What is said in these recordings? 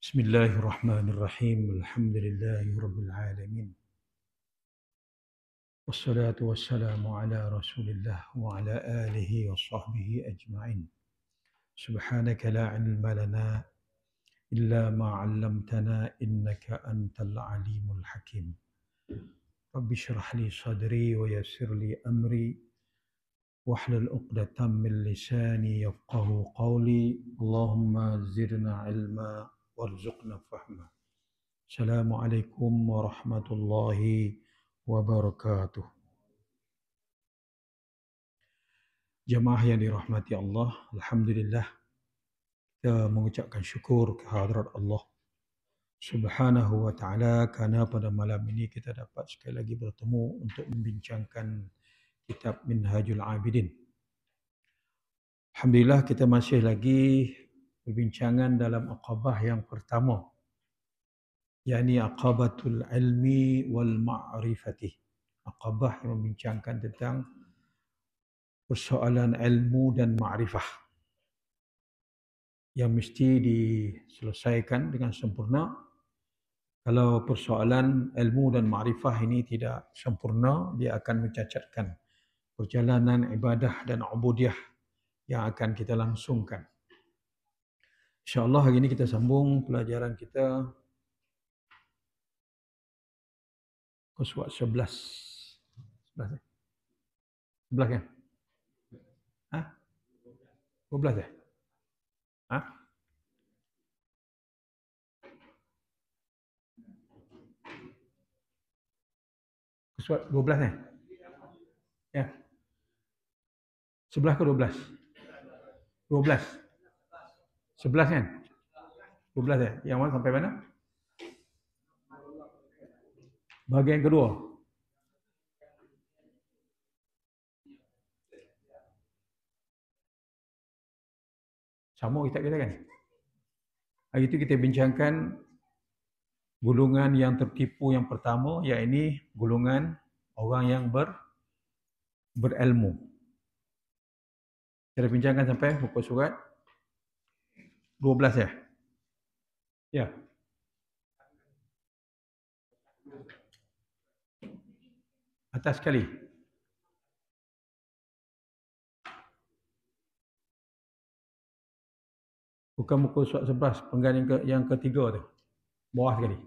Bismillahirrahmanirrahim. Alhamdulillahirabbil alamin. Wassalatu wassalamu ala Rasulillah wa ala alihi wa sahbihi ajma'in. Subhanaka la ilma lana illa ma 'allamtana innaka antal alimul hakim. Rabbi shrah li sadri wa yassir li amri wahlul 'uqdatam min lisani yafqahu qawli. Allahumma zidna ilma warzuqna fahma. Assalamualaikum warahmatullahi wabarakatuh. Jemaah yang dirahmati Allah, alhamdulillah kita mengucapkan syukur kehadrat Allah Subhanahu wa taala kerana pada malam ini kita dapat sekali lagi bertemu untuk membincangkan kitab Minhajul Abidin. Alhamdulillah kita masih lagi perbincangan dalam aqabah yang pertama, yakni aqabatul ilmi wal ma'rifati. Aqabah yang membincangkan tentang persoalan ilmu dan ma'rifah yang mesti diselesaikan dengan sempurna. Kalau persoalan ilmu dan ma'rifah ini tidak sempurna, dia akan mencacatkan perjalanan ibadah dan ubudiyah yang akan kita langsungkan. InsyaAllah hari ini kita sambung pelajaran kita ke surat 11. 11 kan? 12 eh? Surat 12 eh? Ya. 11 ke 12? 12. 11 kan? 12 eh? Yang mana sampai mana? Bahagian kedua. Sama kitab kita kan? Hari itu kita bincangkan golongan yang tertipu yang pertama, iaitu golongan orang yang berilmu. Kita bincangkan sampai muka surat 12 ya? Ya. Atas sekali. Bukan muka surat 11, penggan yang ketiga tu. Bawah sekali.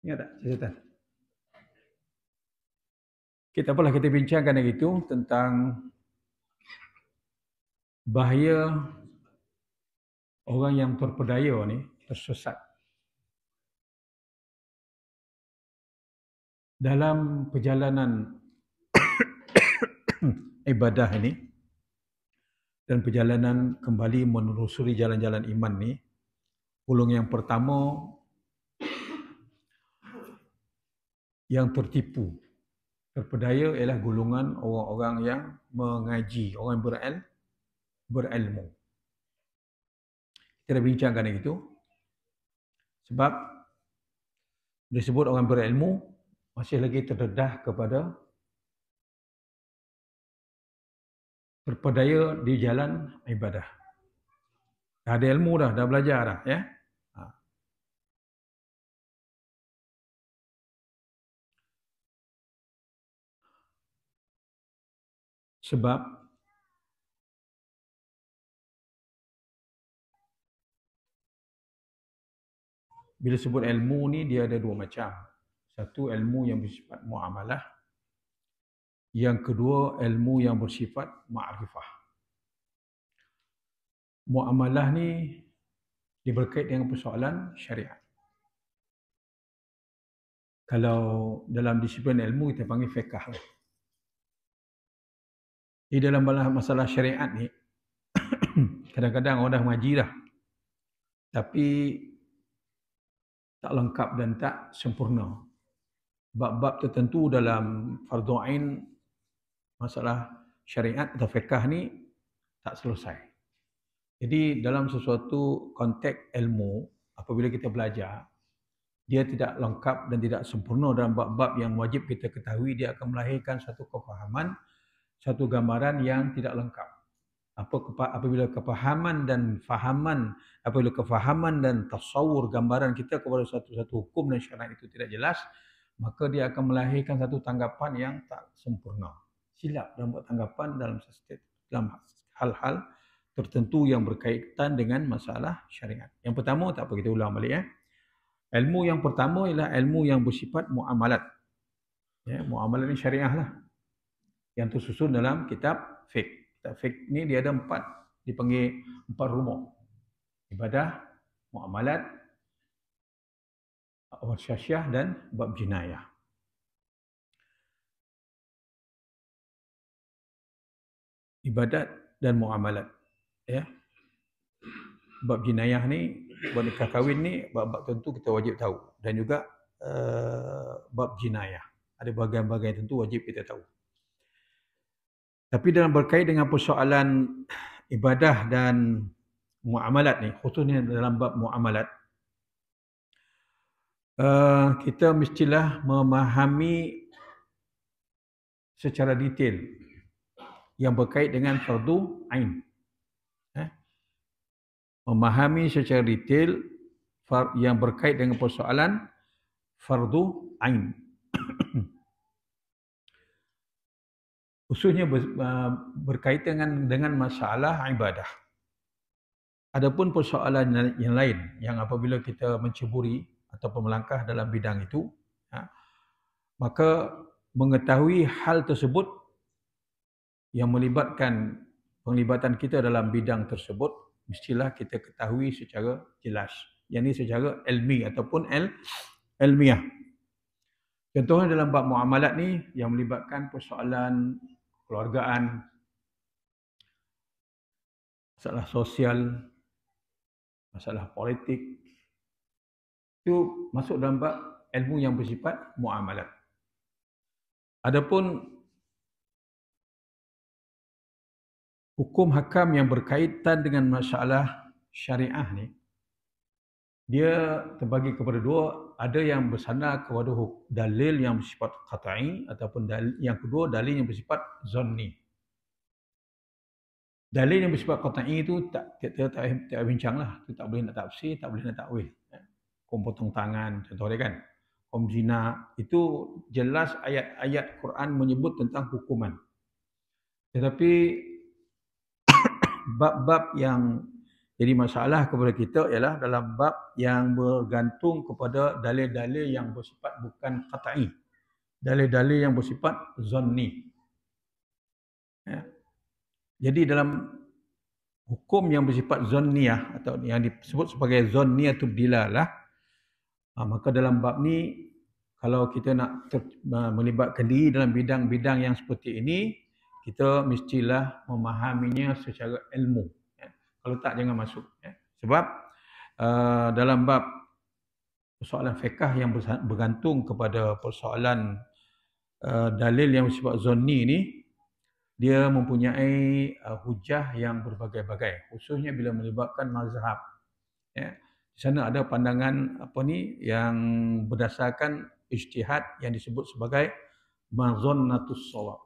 Ingat tak catatan? Kita apalah kita bincangkan hari itu tentang bahaya orang yang terpedaya ni tersesat dalam perjalanan ibadah ini dan perjalanan kembali menelusuri jalan-jalan iman ni. Golongan yang pertama yang tertipu, terpedaya ialah golongan orang-orang yang mengaji, orang berilmu. Kita dah bincangkan itu. Sebab disebut orang berilmu masih lagi terdedah kepada terpedaya di jalan ibadah. Dah ada ilmu dah belajar dah ya. Sebab bila sebut ilmu ni dia ada dua macam. Satu ilmu yang bersifat muamalah. Yang kedua ilmu yang bersifat ma'rifah. Muamalah ni dia berkait dengan persoalan syariat. Kalau dalam disiplin ilmu kita panggil fiqh. Di dalam masalah syariat ni kadang-kadang orang dah mengaji dah, tapi tak lengkap dan tak sempurna. Bab-bab tertentu dalam fardhu ain masalah syariat atau fiqh ni tak selesai. Jadi dalam sesuatu konteks ilmu, apabila kita belajar, dia tidak lengkap dan tidak sempurna dalam bab-bab yang wajib kita ketahui, dia akan melahirkan satu kefahaman, satu gambaran yang tidak lengkap. Apabila kefahaman dan tasawur gambaran kita kepada satu hukum dan syariat itu tidak jelas, maka dia akan melahirkan satu tanggapan yang tak sempurna. Silap dalam buat tanggapan dalam hal-hal tertentu yang berkaitan dengan masalah syariat. Yang pertama, tak apa kita ulang balik. Ilmu yang pertama ialah ilmu yang bersifat muamalat. Muamalat ni syariah lah. Yang tersusun dalam kitab fiqh. Kitab fiqh ni dia ada 4. Dipanggil 4 rumah. Ibadah, muamalat, wasyasyiah dan bab jinayah. Ibadat dan muamalat. Bab jinayah ni, bab nikah kahwin ni, bab-bab tentu kita wajib tahu. Dan juga bab jinayah. Ada bahagian-bahagian tentu wajib kita tahu. Tapi dalam berkait dengan persoalan ibadah dan muamalat ni, khususnya dalam bab muamalat, kita mestilah memahami secara detail yang berkait dengan fardu ain. Memahami secara detail yang berkait dengan persoalan fardu ain. Khususnya berkaitan dengan masalah ibadah. Adapun persoalan yang lain yang apabila kita menceburi ataupun melangkah dalam bidang itu, maka mengetahui hal tersebut yang melibatkan penglibatan kita dalam bidang tersebut, mestilah kita ketahui secara jelas. Yang ini secara ilmi ataupun ilmiah. Contohnya dalam bab muamalat ni yang melibatkan persoalan keluargaan, masalah sosial, masalah politik, itu masuk dalam bab ilmu yang bersifat muamalat. Adapun hukum hakam yang berkaitan dengan masalah syariah ni, dia terbagi kepada dua. Ada yang bersandar kepada dalil yang bersifat qat'i ataupun yang kedua dalil yang bersifat zanni. Dalil yang bersifat qat'i itu kita tak bincanglah, itu tak boleh nak tafsir, tak boleh nak takwil. Hukum potong tangan contoh dia kan. Hukum zina itu jelas ayat-ayat Quran menyebut tentang hukuman. Tetapi bab-bab yang jadi masalah kepada kita ialah dalam bab yang bergantung kepada dalil-dalil yang bersifat bukan qat'i. Dalil-dalil yang bersifat zanni. Jadi dalam hukum yang bersifat zanniyah atau yang disebut sebagai zanniyatud dilalah, maka dalam bab ni kalau kita nak melibatkan diri dalam bidang-bidang yang seperti ini, kita mestilah memahaminya secara ilmu. Kalau tak, jangan masuk. Sebab dalam bab persoalan fiqh yang bergantung kepada persoalan dalil yang bersifat zanni ni, dia mempunyai hujah yang berbagai-bagai. Khususnya bila melibatkan mazhab. Di sana ada pandangan yang berdasarkan ijtihad yang disebut sebagai mazannatus shawab.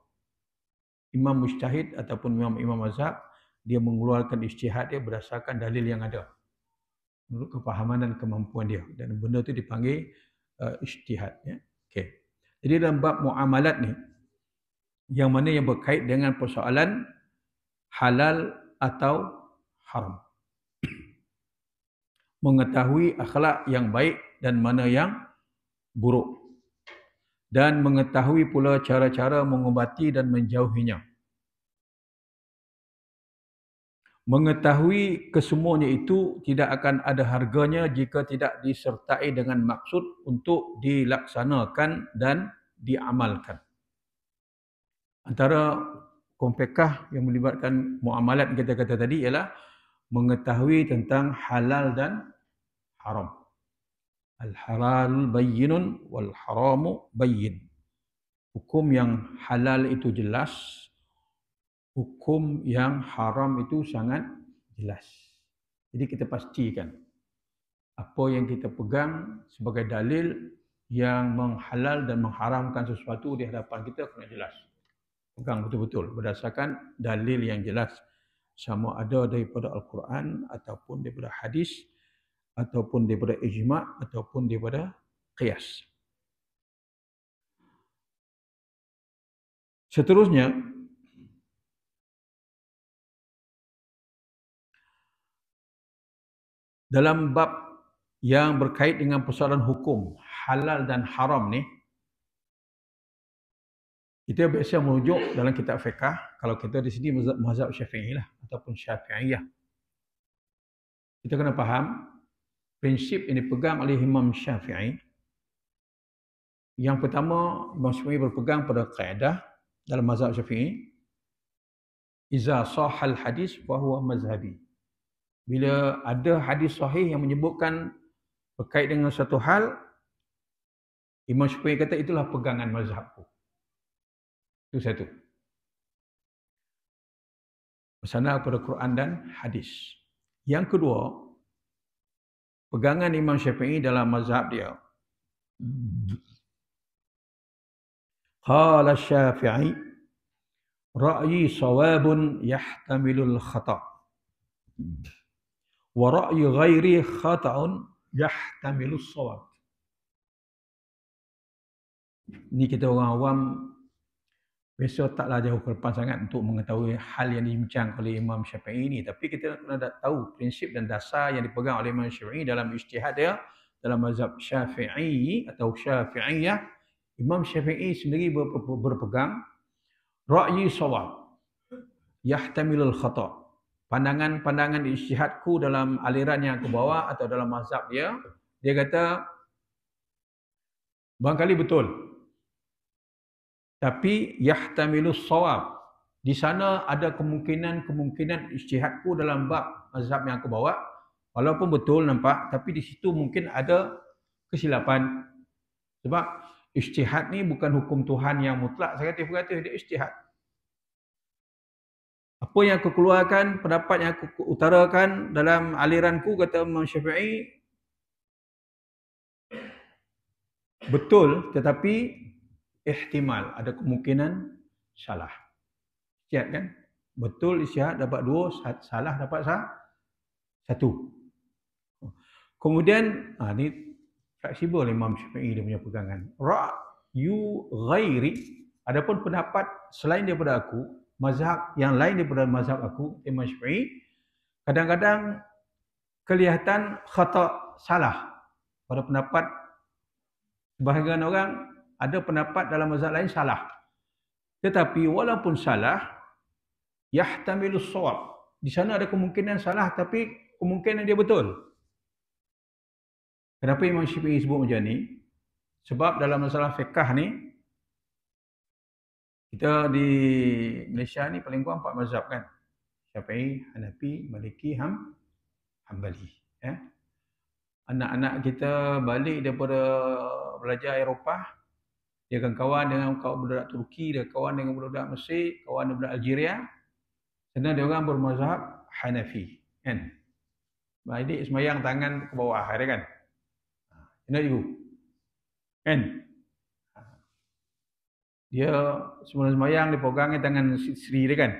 Imam mujtahid ataupun imam mazhab, dia mengeluarkan ijtihad dia berdasarkan dalil yang ada menurut kefahaman dan kemampuan dia, dan benda itu dipanggil ijtihad. Okey. Jadi dalam bab muamalat ni, yang mana yang berkait dengan persoalan halal atau haram, mengetahui akhlak yang baik dan mana yang buruk, dan mengetahui pula cara-cara mengubati dan menjauhinya. Mengetahui kesemuanya itu tidak akan ada harganya jika tidak disertai dengan maksud untuk dilaksanakan dan diamalkan. Antara hukum fiqh yang melibatkan muamalat kita kata tadi ialah mengetahui tentang halal dan haram. Al-halal bayyinun wal haramu bayyin. Hukum yang halal itu jelas, hukum yang haram itu sangat jelas. Jadi kita pastikan apa yang kita pegang sebagai dalil yang menghalal dan mengharamkan sesuatu di hadapan kita kena jelas. Pegang betul-betul berdasarkan dalil yang jelas. sama ada daripada Al-Quran ataupun daripada hadis ataupun daripada ijma' ataupun daripada qiyas. Seterusnya, dalam bab yang berkait dengan persoalan hukum halal dan haram ni, kita biasa merujuk dalam kitab fiqh. Kalau kita di sini mazhab Syafi'i lah ataupun Syafi'iyah. Kita kena faham prinsip yang dipegang oleh Imam Syafi'i. Yang pertama, Imam Syafi'i berpegang pada kaedah dalam mazhab Syafi'i, iza sahal hadis fa huwa mazhabi. Bila ada hadis sahih yang menyebutkan berkait dengan satu hal, Imam Syafi'i kata itulah pegangan mazhabku. Itu satu. Bersandar kepada Quran dan hadis. Yang kedua, pegangan Imam Syafi'i dalam mazhab dia. Qala Syafi'i, ra'yi sawabun yahtamilul khata'. Wa ra'yi ghairi khata'un yahtamilus sawab. Ni kita orang awam biasa taklah jauh ke depan sangat untuk mengetahui hal yang dibincang oleh Imam Syafi'i ini. Tapi kita kena tahu prinsip dan dasar yang dipegang oleh Imam Syafi'i dalam ijtihad dia, dalam mazhab Syafi'i atau Syafi'iyah. Imam Syafi'i sendiri berpegang ra'yi sawab yahtamilul khata'. Pandangan-pandangan ijtihadku dalam aliran yang aku bawa atau dalam mazhab dia, dia kata barangkali betul. Tapi yahtamilus shawab, di sana ada kemungkinan ijtihadku dalam bab mazhab yang aku bawa, walaupun betul nampak, tapi di situ mungkin ada kesilapan. Sebab ijtihad ni bukan hukum Tuhan yang mutlak, saya kata dia ijtihad. Apa yang aku keluarkan, pendapat yang aku utarakan dalam aliranku, kata Imam Syafi'i, betul, tetapi ihtimal, ada kemungkinan salah. Ijtihad kan? Betul ijtihad dapat 2, salah dapat 1. Kemudian, ni fleksibel Imam Syafi'i dia punya pegangan. Ra'yu ghairi, adapun pendapat selain daripada aku, mazhab yang lain daripada mazhab aku, Imam Syafi'i, kadang-kadang kelihatan khata', salah pada pendapat sebahagian orang. Ada pendapat dalam mazhab lain salah. Tetapi walaupun salah, yahtamilus shawab. Di sana ada kemungkinan salah tapi kemungkinan dia betul. Kenapa Imam Syafi'i sebut macam ni? Sebab dalam masalah fiqh ni, kita di Malaysia ni paling kurang 4 mazhab kan. Syafi'i, Hanafi, Maliki, Hanbali. Anak-anak kita balik daripada belajar Eropah, dia akan kawan dengan budak Turki, dia kawan dengan budak Mesir, kawan dengan budak Algeria. Sana dia orang bermazhab Hanafi, kan? Adik semayang tangan ke bawah, ada kan? Kena ibu, kan? Dia semula semayang, dia pegang tangan isteri dia kan?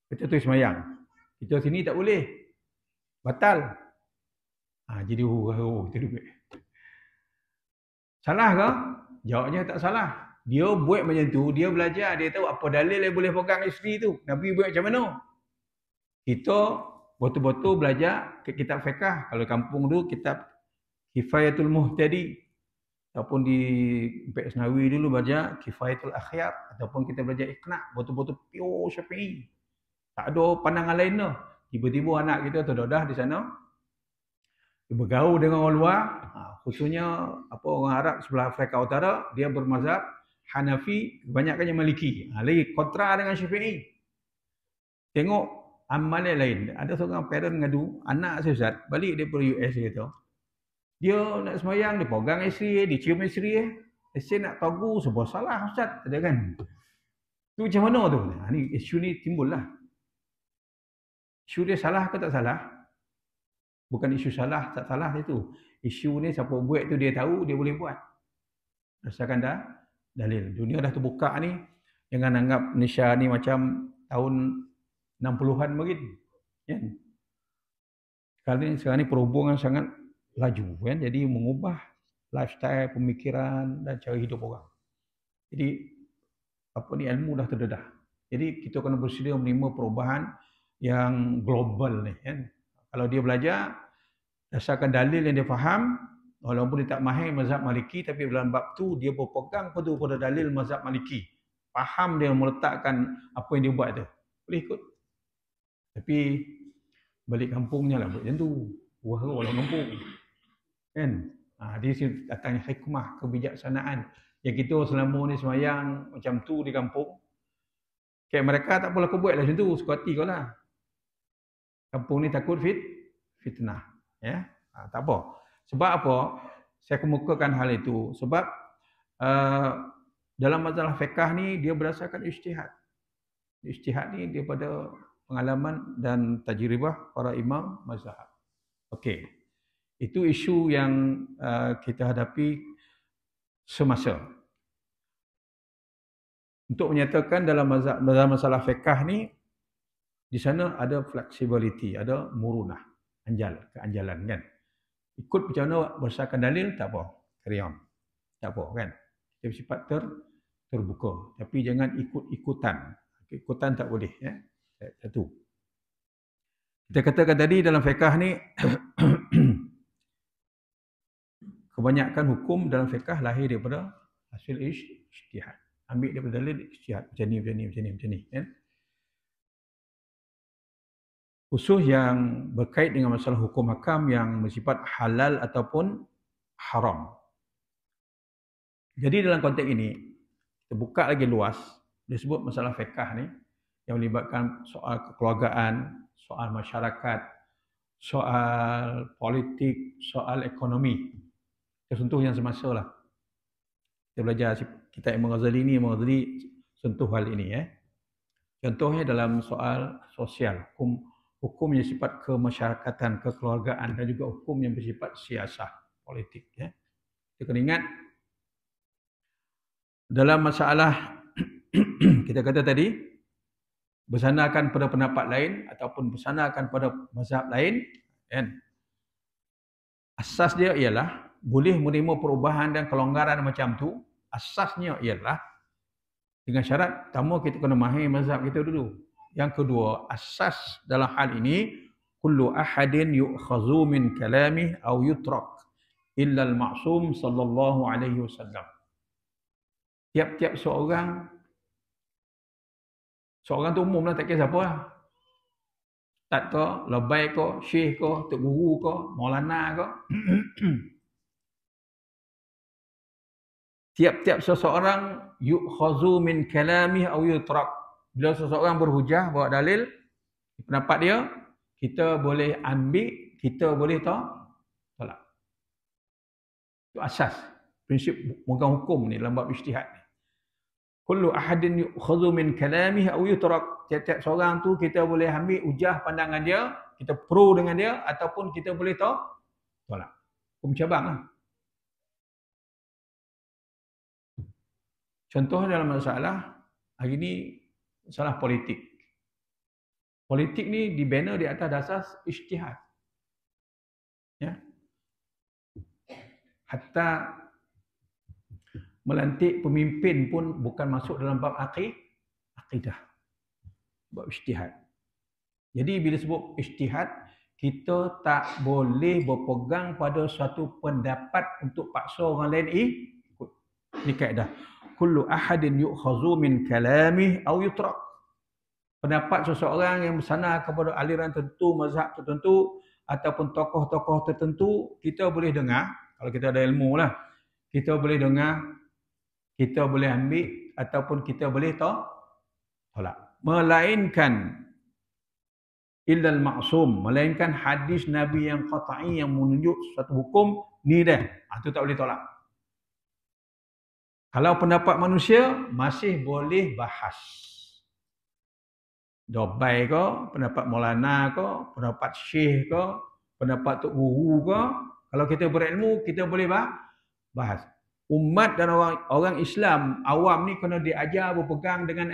Kita tu semayang. Kita sini tak boleh, batal. Jadi itu juga. Salah ke? Jawabnya tak salah. Dia buat macam tu, dia belajar, dia tahu apa dalil yang boleh pegang isteri tu. Nabi buat macam mana? Kita betul-betul belajar ke kitab fiqh. Kalau kampung tu kitab Kifayatul Muhtadi, ataupun di Impek Senawi dulu belajar Kifayatul Akhyar, ataupun kita belajar Iqna', betul-betul pure Syafi'i. Tak ada pandangan lain dah. Tiba-tiba anak kita terdedah di sana, dia bergaul dengan orang luar, khususnya orang Arab sebelah Afrika Utara, dia bermazhab Hanafi, kebanyakannya Maliki. Lagi kontra dengan Syafi'i. Tengok amalan lain. Ada seorang parent ngadu, anak saya Ustaz, balik daripada US dia kata, dia nak semayang, dia pegang isteri, dia cium isteri, saya nak tahu sebuah salah Ustaz, ada kan? Tu macam mana tu? Ni isu ni timbul lah. Isu dia salah ke tak salah? Bukan isu salah, tak salah itu. Isu ni siapa buat tu dia tahu, dia boleh buat. Berdasarkan dah dalil. Dunia dah terbuka ni. Jangan anggap Malaysia ni macam tahun 60-an mungkin. Kan? Sekarang ni perhubungan sangat laju kan, jadi mengubah lifestyle, pemikiran dan cara hidup orang. Jadi ilmu dah terdedah. Jadi kita kena bersedia menerima perubahan yang global ni kan. Kalau dia belajar dasarkan dalil yang dia faham, walaupun dia tak mahir mazhab Maliki, tapi dalam bab tu dia berpegang pada dalil mazhab Maliki. Faham dia meletakkan apa yang dia buat tu. Boleh ikut. Tapi balik kampungnya lah buat macam tu. Wah, orang kampung. Kan? Dia datangnya hikmah, kebijaksanaan. Yang kita selama ni semayang macam tu di kampung. Kayak mereka tak boleh kau buat lah macam tu. Suka hati kau lah. Kampung ni takut fitnah. Ya? Tak apa. Sebab apa? Saya kemukakan hal itu. Sebab dalam masalah fiqh ni dia berdasarkan ijtihad. Ijtihad ni daripada pengalaman dan tajribah para imam mazhab. Okey. Itu isu yang kita hadapi semasa. Untuk menyatakan dalam masalah fiqh ni, di sana ada flexibility, ada murunah, keanjalan kan. Ikut macam mana berdasarkan dalil, tak apa. Carry on. Tak apa kan. Kita bersifat terbuka. Tapi jangan ikut-ikutan. Ikutan tak boleh. Ya? Satu. Kita katakan tadi dalam fiqh ni, kebanyakan hukum dalam fiqh lahir daripada hasil ijtihad. Ambil daripada dalil ijtihad. Macam ni. Kan? Khusus yang berkait dengan masalah hukum hakam yang bersifat halal ataupun haram. Jadi dalam konteks ini, kita buka lagi luas, disebut masalah fiqh ni, yang melibatkan soal kekeluargaan, soal masyarakat, soal politik, soal ekonomi. Kita sentuh yang semasa lah. Kita belajar kitab Imam Ghazali ni, Imam Ghazali sentuh hal ini. Contohnya dalam soal sosial, hukum yang bersifat kemasyarakatan, kekeluargaan dan juga hukum yang bersifat siasah, politik. Kita kena ingat, dalam masalah kita kata tadi, bersandarkan pada pendapat lain ataupun bersandarkan pada mazhab lain, kan? Asas dia ialah boleh menerima perubahan dan kelonggaran macam tu. Asasnya ialah dengan syarat pertama kita kena mahir mazhab kita dulu. Yang kedua, asas dalam hal ini kullu ahadin yu'khazu min kalamih aw yutrak illa al-ma'sum sallallahu alaihi wasallam. Tiap-tiap seorang tu umum lah, tak kira siapa lah. Ustaz ke, labai ke, syekh ke, tok guru ke, maulana ke. Tiap-tiap seseorang yu'khazu min kalamih aw yutrak. Bila seseorang berhujah, bawa dalil, pendapat dia, kita boleh ambil, kita boleh tolak. Itu asas, prinsip pegang hukum ni dalam bab ijtihad ni. Kullu ahadin yu'khazu min kalamih aw yutrak. Tiap-tiap seorang tu kita boleh ambil hujah pandangan dia, kita pro dengan dia, ataupun kita boleh tolak. Hukum cabang lah. Contoh dalam masalah hari ni, masalah politik. Politik ni dibina di atas dasar ijtihad. Ya. Hatta melantik pemimpin pun bukan masuk dalam bab akidah. Bab ijtihad. Jadi bila sebut ijtihad, kita tak boleh berpegang pada suatu pendapat untuk paksa orang lain ikut. Ini kaedah. Kullu ahadin yu'khazu min kalamih aw yutrak. Pendapat seseorang yang bersandar kepada aliran tertentu, mazhab tertentu ataupun tokoh-tokoh tertentu, kita boleh dengar. Kalau kita ada ilmu lah, kita boleh dengar, kita boleh ambil ataupun kita boleh tolak. Melainkan illal ma'sum, melainkan hadis Nabi yang qat'i yang menunjuk suatu hukum ni dah. Itu tak boleh tolak. Kalau pendapat manusia masih boleh bahas. Dobai ke, pendapat Maulana ke, pendapat Syekh ke, pendapat Tok Guru ke, kalau kita berilmu kita boleh bahas. Umat dan orang Islam awam ni kena diajar berpegang dengan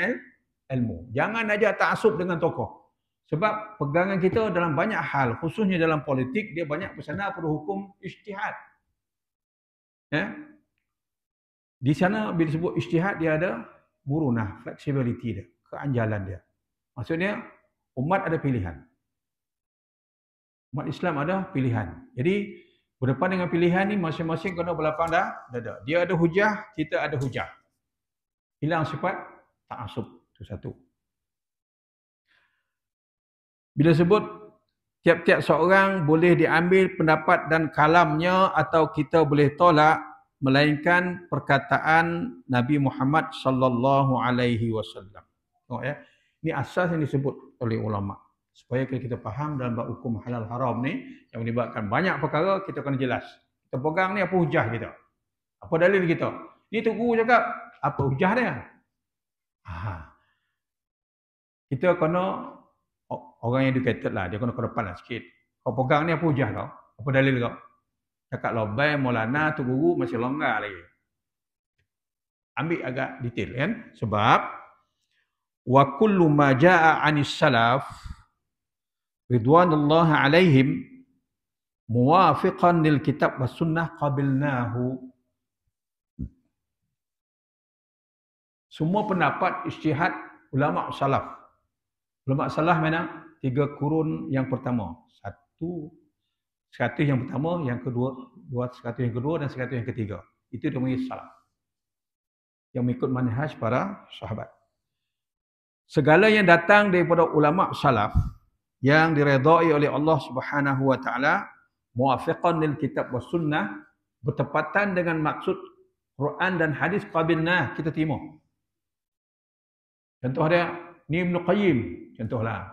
ilmu. Jangan ajar ta'assub dengan tokoh. Sebab pegangan kita dalam banyak hal, khususnya dalam politik, dia banyak bersandar pada hukum ijtihad. Ya? Di sana bila disebut ijtihad, dia ada murunah, flexibility dia, keanjalan dia. Maksudnya umat ada pilihan. Umat Islam ada pilihan. Jadi berdepan dengan pilihan ni masing-masing kena berlapang dada. Dia ada hujah, kita ada hujah. Hilang sifat ta'assub, itu satu. Bila sebut tiap-tiap seorang boleh diambil pendapat dan kalamnya atau kita boleh tolak, melainkan perkataan Nabi Muhammad sallallahu alaihi wasallam. Tengok ya. Ini asas yang disebut oleh ulama. Supaya kita faham dalam bab hukum halal haram ni yang melibatkan banyak perkara, kita kena jelas. Kita pegang ni apa hujah kita? Apa dalil kita? Ni tu guru cakap, apa hujah dia? Kita kena orang yang educated lah, dia kena ke depan lah sikit. Kau pegang ni apa hujah kau? Apa dalil kau? Cakap lobai, Maulana, tu guru masih longgar lagi. Ambil agak detail kan? Sebab wa kullu ma jaa 'anis salaf ridwanullah 'alaihim muwafiqan lil kitab was sunnah qabilnahu. Semua pendapat ijtihad ulama salaf. Ulama salaf mana? 3 kurun yang pertama. 100 yang pertama, yang kedua, 100 yang kedua dan 100 yang ketiga. Itu namanya salaf. Yang mengikut manhaj para sahabat. Segala yang datang daripada ulama salaf yang diredai oleh Allah Subhanahu wa taala muwafiqan lil kitab was sunnah, bertepatan dengan maksud Quran dan hadis, qabilna, kita terima. Contoh dia, ni Ibnu Qayyim, contohlah.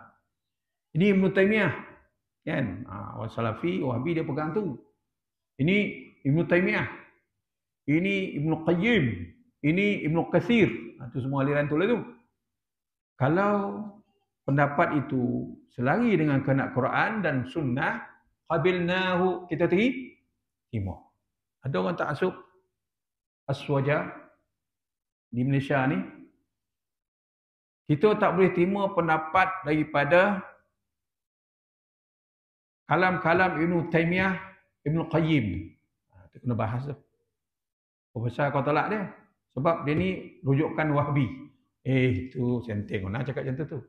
Ini Ibnu Taimiyah, kan? Salafi, Wahabi dia pegang tu. Ini Ibnu Taimiyah. Ini Ibnu Qayyim. Ini Ibnu Katsir. Itu semua aliran tu lah tu. Kalau pendapat itu selari dengan kehendak Quran dan sunnah, qabilnahu, kita terima. Ada orang ta'assub aswaja di Malaysia ni. Kita tak boleh terima pendapat daripada kalam-kalam Ibnu Taimiyah, Ibnu Qayyim. Kita kena bahas tu. Profesor kau tolak dia. Sebab dia ni rujukan Wahabi. Itu senteng. Nak cakap macam tu.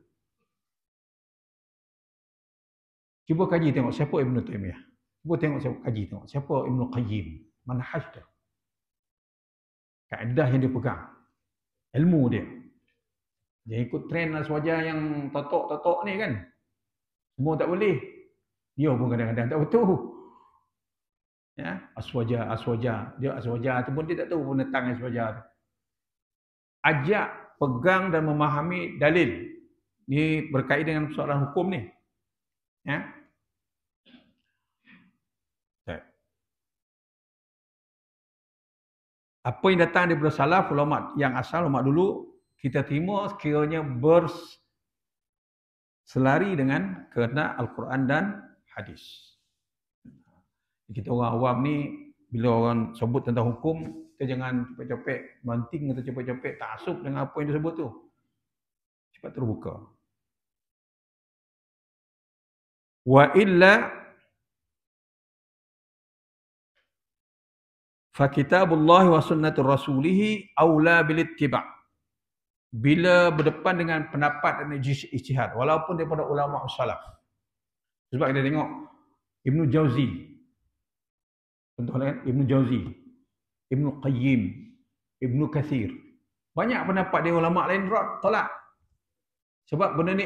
Cuba kaji tengok siapa Ibnu Taimiyah. Cuba kaji tengok siapa Ibnu Qayyim. Manhaj dia. Kaedah yang dia pegang. Ilmu dia. Dia ikut trend aswaja yang totok-totok ni kan. Semua tak boleh. Dia pun kadang-kadang tak betul. Ya, aswaja. Dia aswaja tu pun dia tak tahu pun tentang aswaja tu. Ajak pegang dan memahami dalil. Ni berkait dengan persoalan hukum ni. Ya. Apa yang datang daripada salaf, ulama yang asal, ulama dulu, kita terima sekiranya berselari dengan kehendak Al-Quran dan hadis. Kita orang awam ni, bila orang sebut tentang hukum, kita jangan cepet-cepet banting atau cepet-cepet ta'assub dengan apa yang disebut tu. Cepat terbuka. Wa illa fa kitabullah wa sunnatur rasulih aula bil ittiba'. Bila berdepan dengan pendapat dan ijtihad, walaupun daripada ulama salaf. Sebab kita tengok Ibnu Jauzi, contohnya Ibnu Jauzi, Ibnu Qayyim, Ibnu Katsir. Banyak pendapat dia ulama lain tolak. Sebab benda ni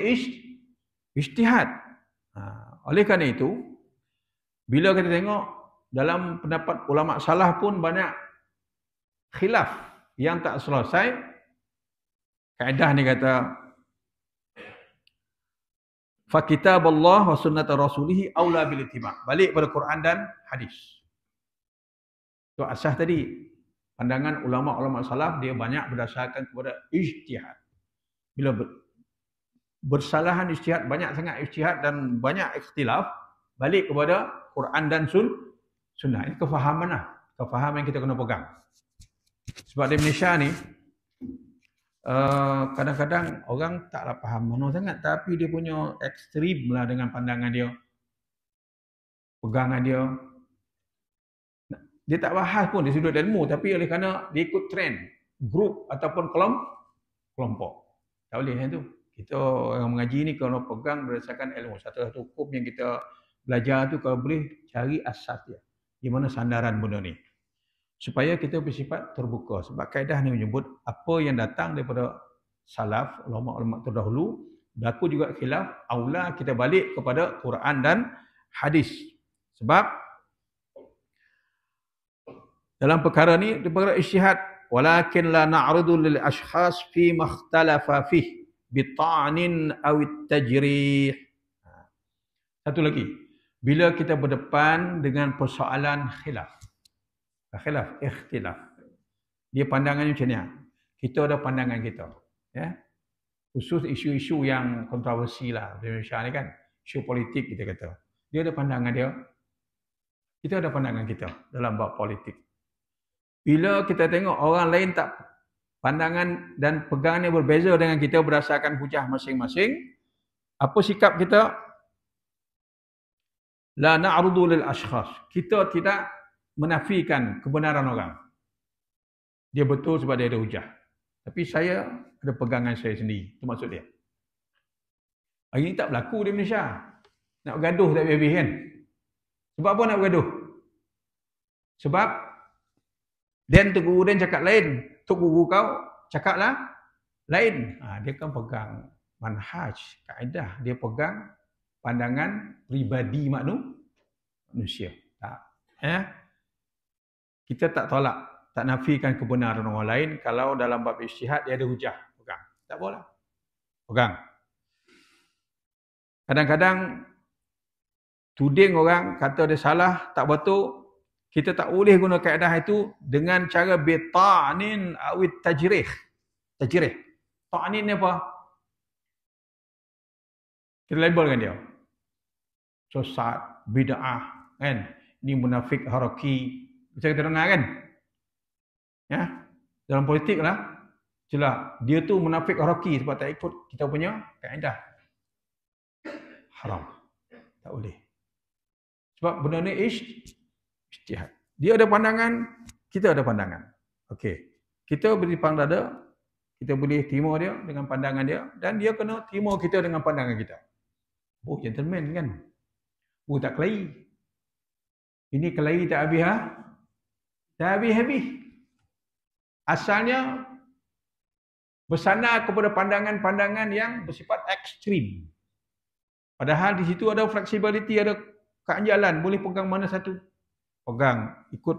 ijtihad. Oleh kerana itu, bila kita tengok dalam pendapat ulama salaf pun banyak khilaf yang tak selesai. Kaedah ni kata fa kitabullah wa sunnat rasulih aula bil ittiba'. Balik pada Quran dan hadis. Itu asas tadi. Pandangan ulama-ulama salaf dia banyak berdasarkan kepada ijtihad. Bila bersalahan ijtihad, banyak sangat ijtihad dan banyak ikhtilaf, balik kepada Quran dan sunnah. Ini kefahaman lah. Kefahaman yang kita kena pegang. Sebab di Malaysia ni kadang-kadang orang taklah faham mana sangat, tapi dia punya ekstrim lah dengan pandangan dia, pegangan dia. Dia tak bahas pun di sudut ilmu, tapi oleh kerana dia ikut trend, grup ataupun kelompok. Tak boleh yang tu. Kita orang mengaji ni kalau pegang berdasarkan ilmu. Satu-satu hukum yang kita belajar tu kalau boleh cari asas dia. Di mana sandaran benda ni. Supaya kita bersifat terbuka. Sebab kaedah ni menyebut apa yang datang daripada salaf, ulama-ulama terdahulu, berlaku juga khilaf, aula kita balik kepada Quran dan hadis. Sebab dalam perkara ni, di perkara ijtihad, walakin la na'rudu lil ashkhas fi makhtalafa fih bita'nin aw tajrih. Satu lagi, bila kita berdepan dengan persoalan khilaf. Ikhtilaf. Dia pandangannya macam ni. Kita ada pandangan kita, ya. Khusus isu-isu yang kontroversi lah di Malaysia ni kan, isu politik kita kata. Dia ada pandangan dia. Kita ada pandangan kita dalam bab politik. Bila kita tengok orang lain tak pandangan dan pegangannya berbeza dengan kita berdasarkan hujah masing-masing, apa sikap kita? La na'rudu lil ashkhas. Kita tidak menafikan kebenaran orang. Dia betul sebab dia ada hujah. Tapi saya ada pegangan saya sendiri. Itu maksud dia. Hari ini tak berlaku di Malaysia. Nak bergaduh tak habis-habis kan? Sebab apa nak bergaduh? Sebab Dan tu guru Dan cakap lain. Tok guru kau cakaplah lain. Dia kan pegang manhaj, kaedah. Dia pegang pandangan pribadi manusia. Tak. Kita tak tolak, tak nafikan kebenaran orang lain. Kalau dalam bab ijtihad dia ada hujah. Pegang. Tak boleh. Pegang. Kadang-kadang tuding orang kata dia salah, tak betul. Kita tak boleh guna kaedah itu dengan cara bita'nin awit tajrih. Ta'nin ni apa? Kita labelkan dia. Sesat, bid'ah, kan? Ini munafik haraki. Bisa kita dengar kan? Ya? Dalam politik lah. Jelas, dia tu munafik haraki sebab tak ikut kita punya kaedah. Haram. Tak boleh. Sebab benda ni ijtihad. Dia ada pandangan, kita ada pandangan. Okey. Kita beri pang dada, kita boleh terima dia dengan pandangan dia dan dia kena terima kita dengan pandangan kita. Oh, gentleman kan? Oh, tak kelahi. Ini kelahi tak habis Tak habis-habis. Asalnya bersandar kepada pandangan-pandangan yang bersifat ekstrim. Padahal di situ ada flexibility, ada keanjalan, boleh pegang mana satu. Pegang, ikut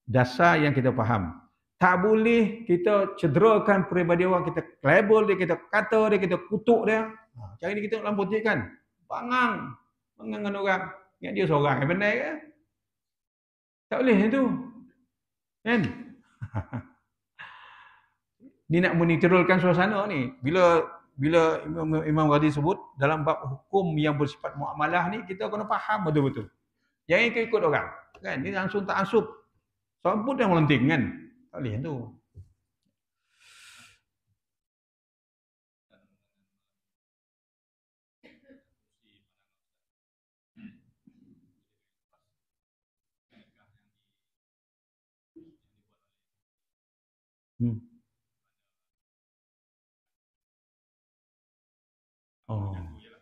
dasar yang kita faham. Tak boleh kita cederakan peribadi orang, kita label dia, kita kata dia, kita kutuk dia. Cara ni kita dalam politik kan, bangang dengan orang. Ingat dia seorang yang pandai ke? Tak boleh itu. Kan? Ni nak monitorkan suasana ni. Bila Imam Ghazali sebut dalam bab hukum yang bersifat muamalah ni, kita kena faham betul-betul. Jangan ikut orang. Kan? Ni langsung tak asup. Sambut yang melenting kan. Tak boleh tu. Oh,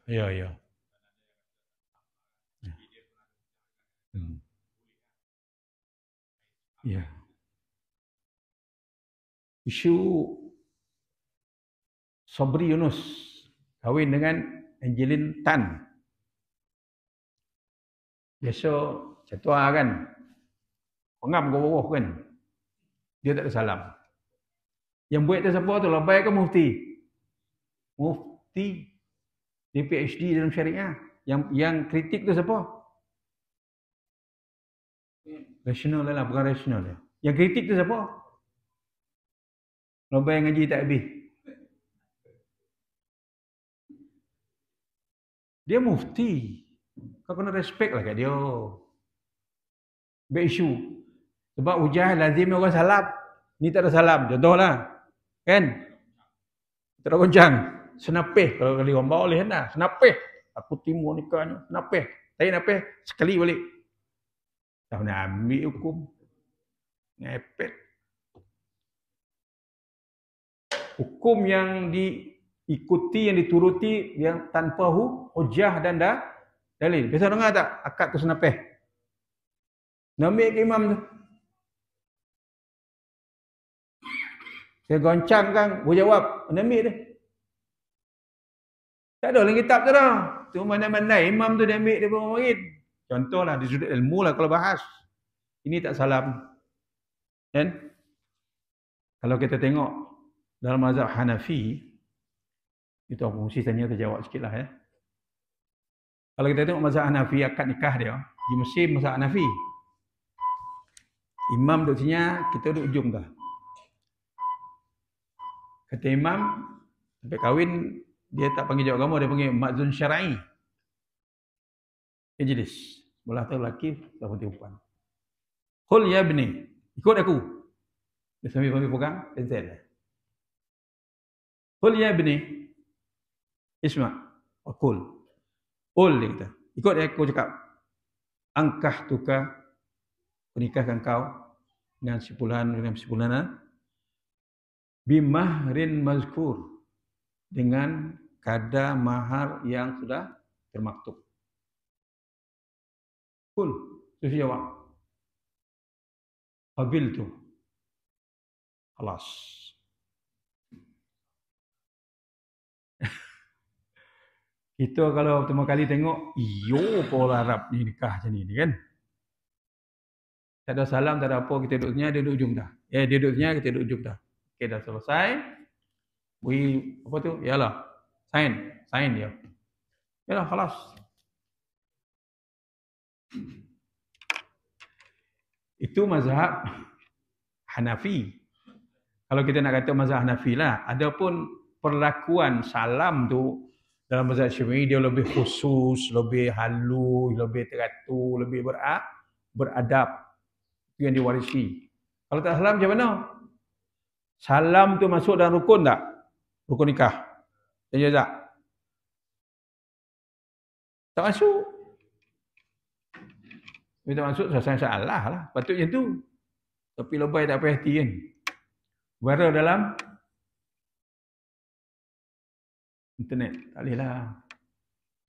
ya. Ya. Isu Sobri Yunus kahwin dengan Angeline Tan. Biasa cetua kan. Pengam ke bawah kan. Dia tak ada salam. Yang buat tu siapa tu? Labai ke mufti? Mufti. Dia PhD dalam syariah. Yang kritik tu siapa? Rasional lah, bukan rasional dia. Yang kritik tu siapa? Labai yang ngaji tak habis. Dia mufti. Kau kena respect lah kat dia. Berisu. Sebab hujah lazim orang salam. Ni tak ada salam. Contohlah. Kan? Tak ada goncang. Senapih. Kalau kali orang bawa boleh hendak. Senapih. Aku timur nikahnya. Senapih. Saya napih sekali balik. Tak nak ambil hukum. Ngepet. Hukum yang diikuti, yang dituruti, yang tanpa hujah dan dalil. Biasa dengar tak? Akad tu senapih. Namik ke imam tu. Saya goncang kan, boleh jawab. Namik dia. Tak ada dalam kitab tu dah. Tu mana-mana imam tu dia ambil dia pun main. Contohlah di sudut ilmu lah kalau bahas. Ini tak salam. Kan? Kalau kita tengok dalam mazhab Hanafi, itu aku mesti tanya terjawab sikit lah ya. Kalau kita tengok mazhab Hanafi, akad nikah dia, di Mesir mazhab Hanafi. Imam duduk sini, kita duduk ujung dah. Kata imam, sampai kahwin, dia tak panggil jawab agama, dia panggil ma'zun syar'i. Ijlis. Belah tu lelaki, belah tu perempuan. Qul ya ibni, ikut aku. Dia sambil pegang pensel. Qul ya ibni, isma' wa qul. Qul dia kata. Ikut aku cakap. Angkah tuka, menikahkan kau dengan sepulanan bimahrin mazkur, dengan kadar mahar yang sudah termaktub. Qul, tu jawab. Qabiltu. Khalas. Kita kalau pertama kali tengok, iyo orang Arab ni nikah macam ni kan. Tak ada salam, tak ada apa, kita duduknya, dia duduk ujung dah. Dia duduknya, kita duduk ujung dah. Okey, dah selesai. Apa tu? Yalah. Sign dia. Yalah, khalas. Itu mazhab Hanafi. Kalau kita nak kata mazhab Hanafi lah, adapun perlakuan salam tu dalam mazhab Syafi'i dia lebih khusus, lebih halus, lebih teratur, lebih beradab. Itu yang diwarisi. Kalau tak salam macam mana? Salam tu masuk dalam rukun tak? Rukun nikah. Tanya tak? Tak masuk. Bila tak masuk, saya salah lah. Patutnya tu. Tapi lebay tak payah hati kan. Bara dalam internet. Tak boleh lah.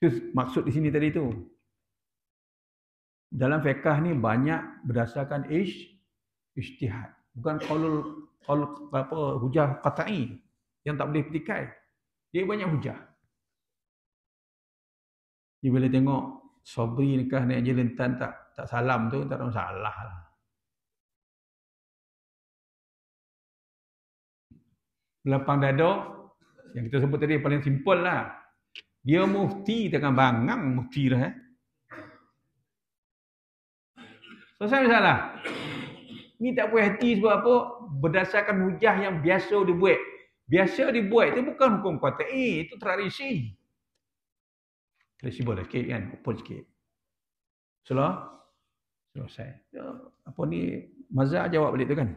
Itu maksud di sini tadi tu. Dalam fiqh ni banyak berdasarkan ijtihad. Bukan qaul hujah qat'i yang tak boleh petikai. Dia banyak hujah. Dia bila tengok Sabri nikah dengan Jelintan tak salam tu, tak ada masalah lah. Belapang dada, yang kita sebut tadi paling simple lah. Dia mufti dengan bangang mufti dah. Selesai masalah. Ni tak puas hati sebab apa? Berdasarkan hujah yang biasa dibuat. Biasa dibuat itu bukan hukum qat'i, itu tradisi. Fleksibel sikit kan, open sikit. Selesai. Apa ni, mazhab jawab balik tu kan?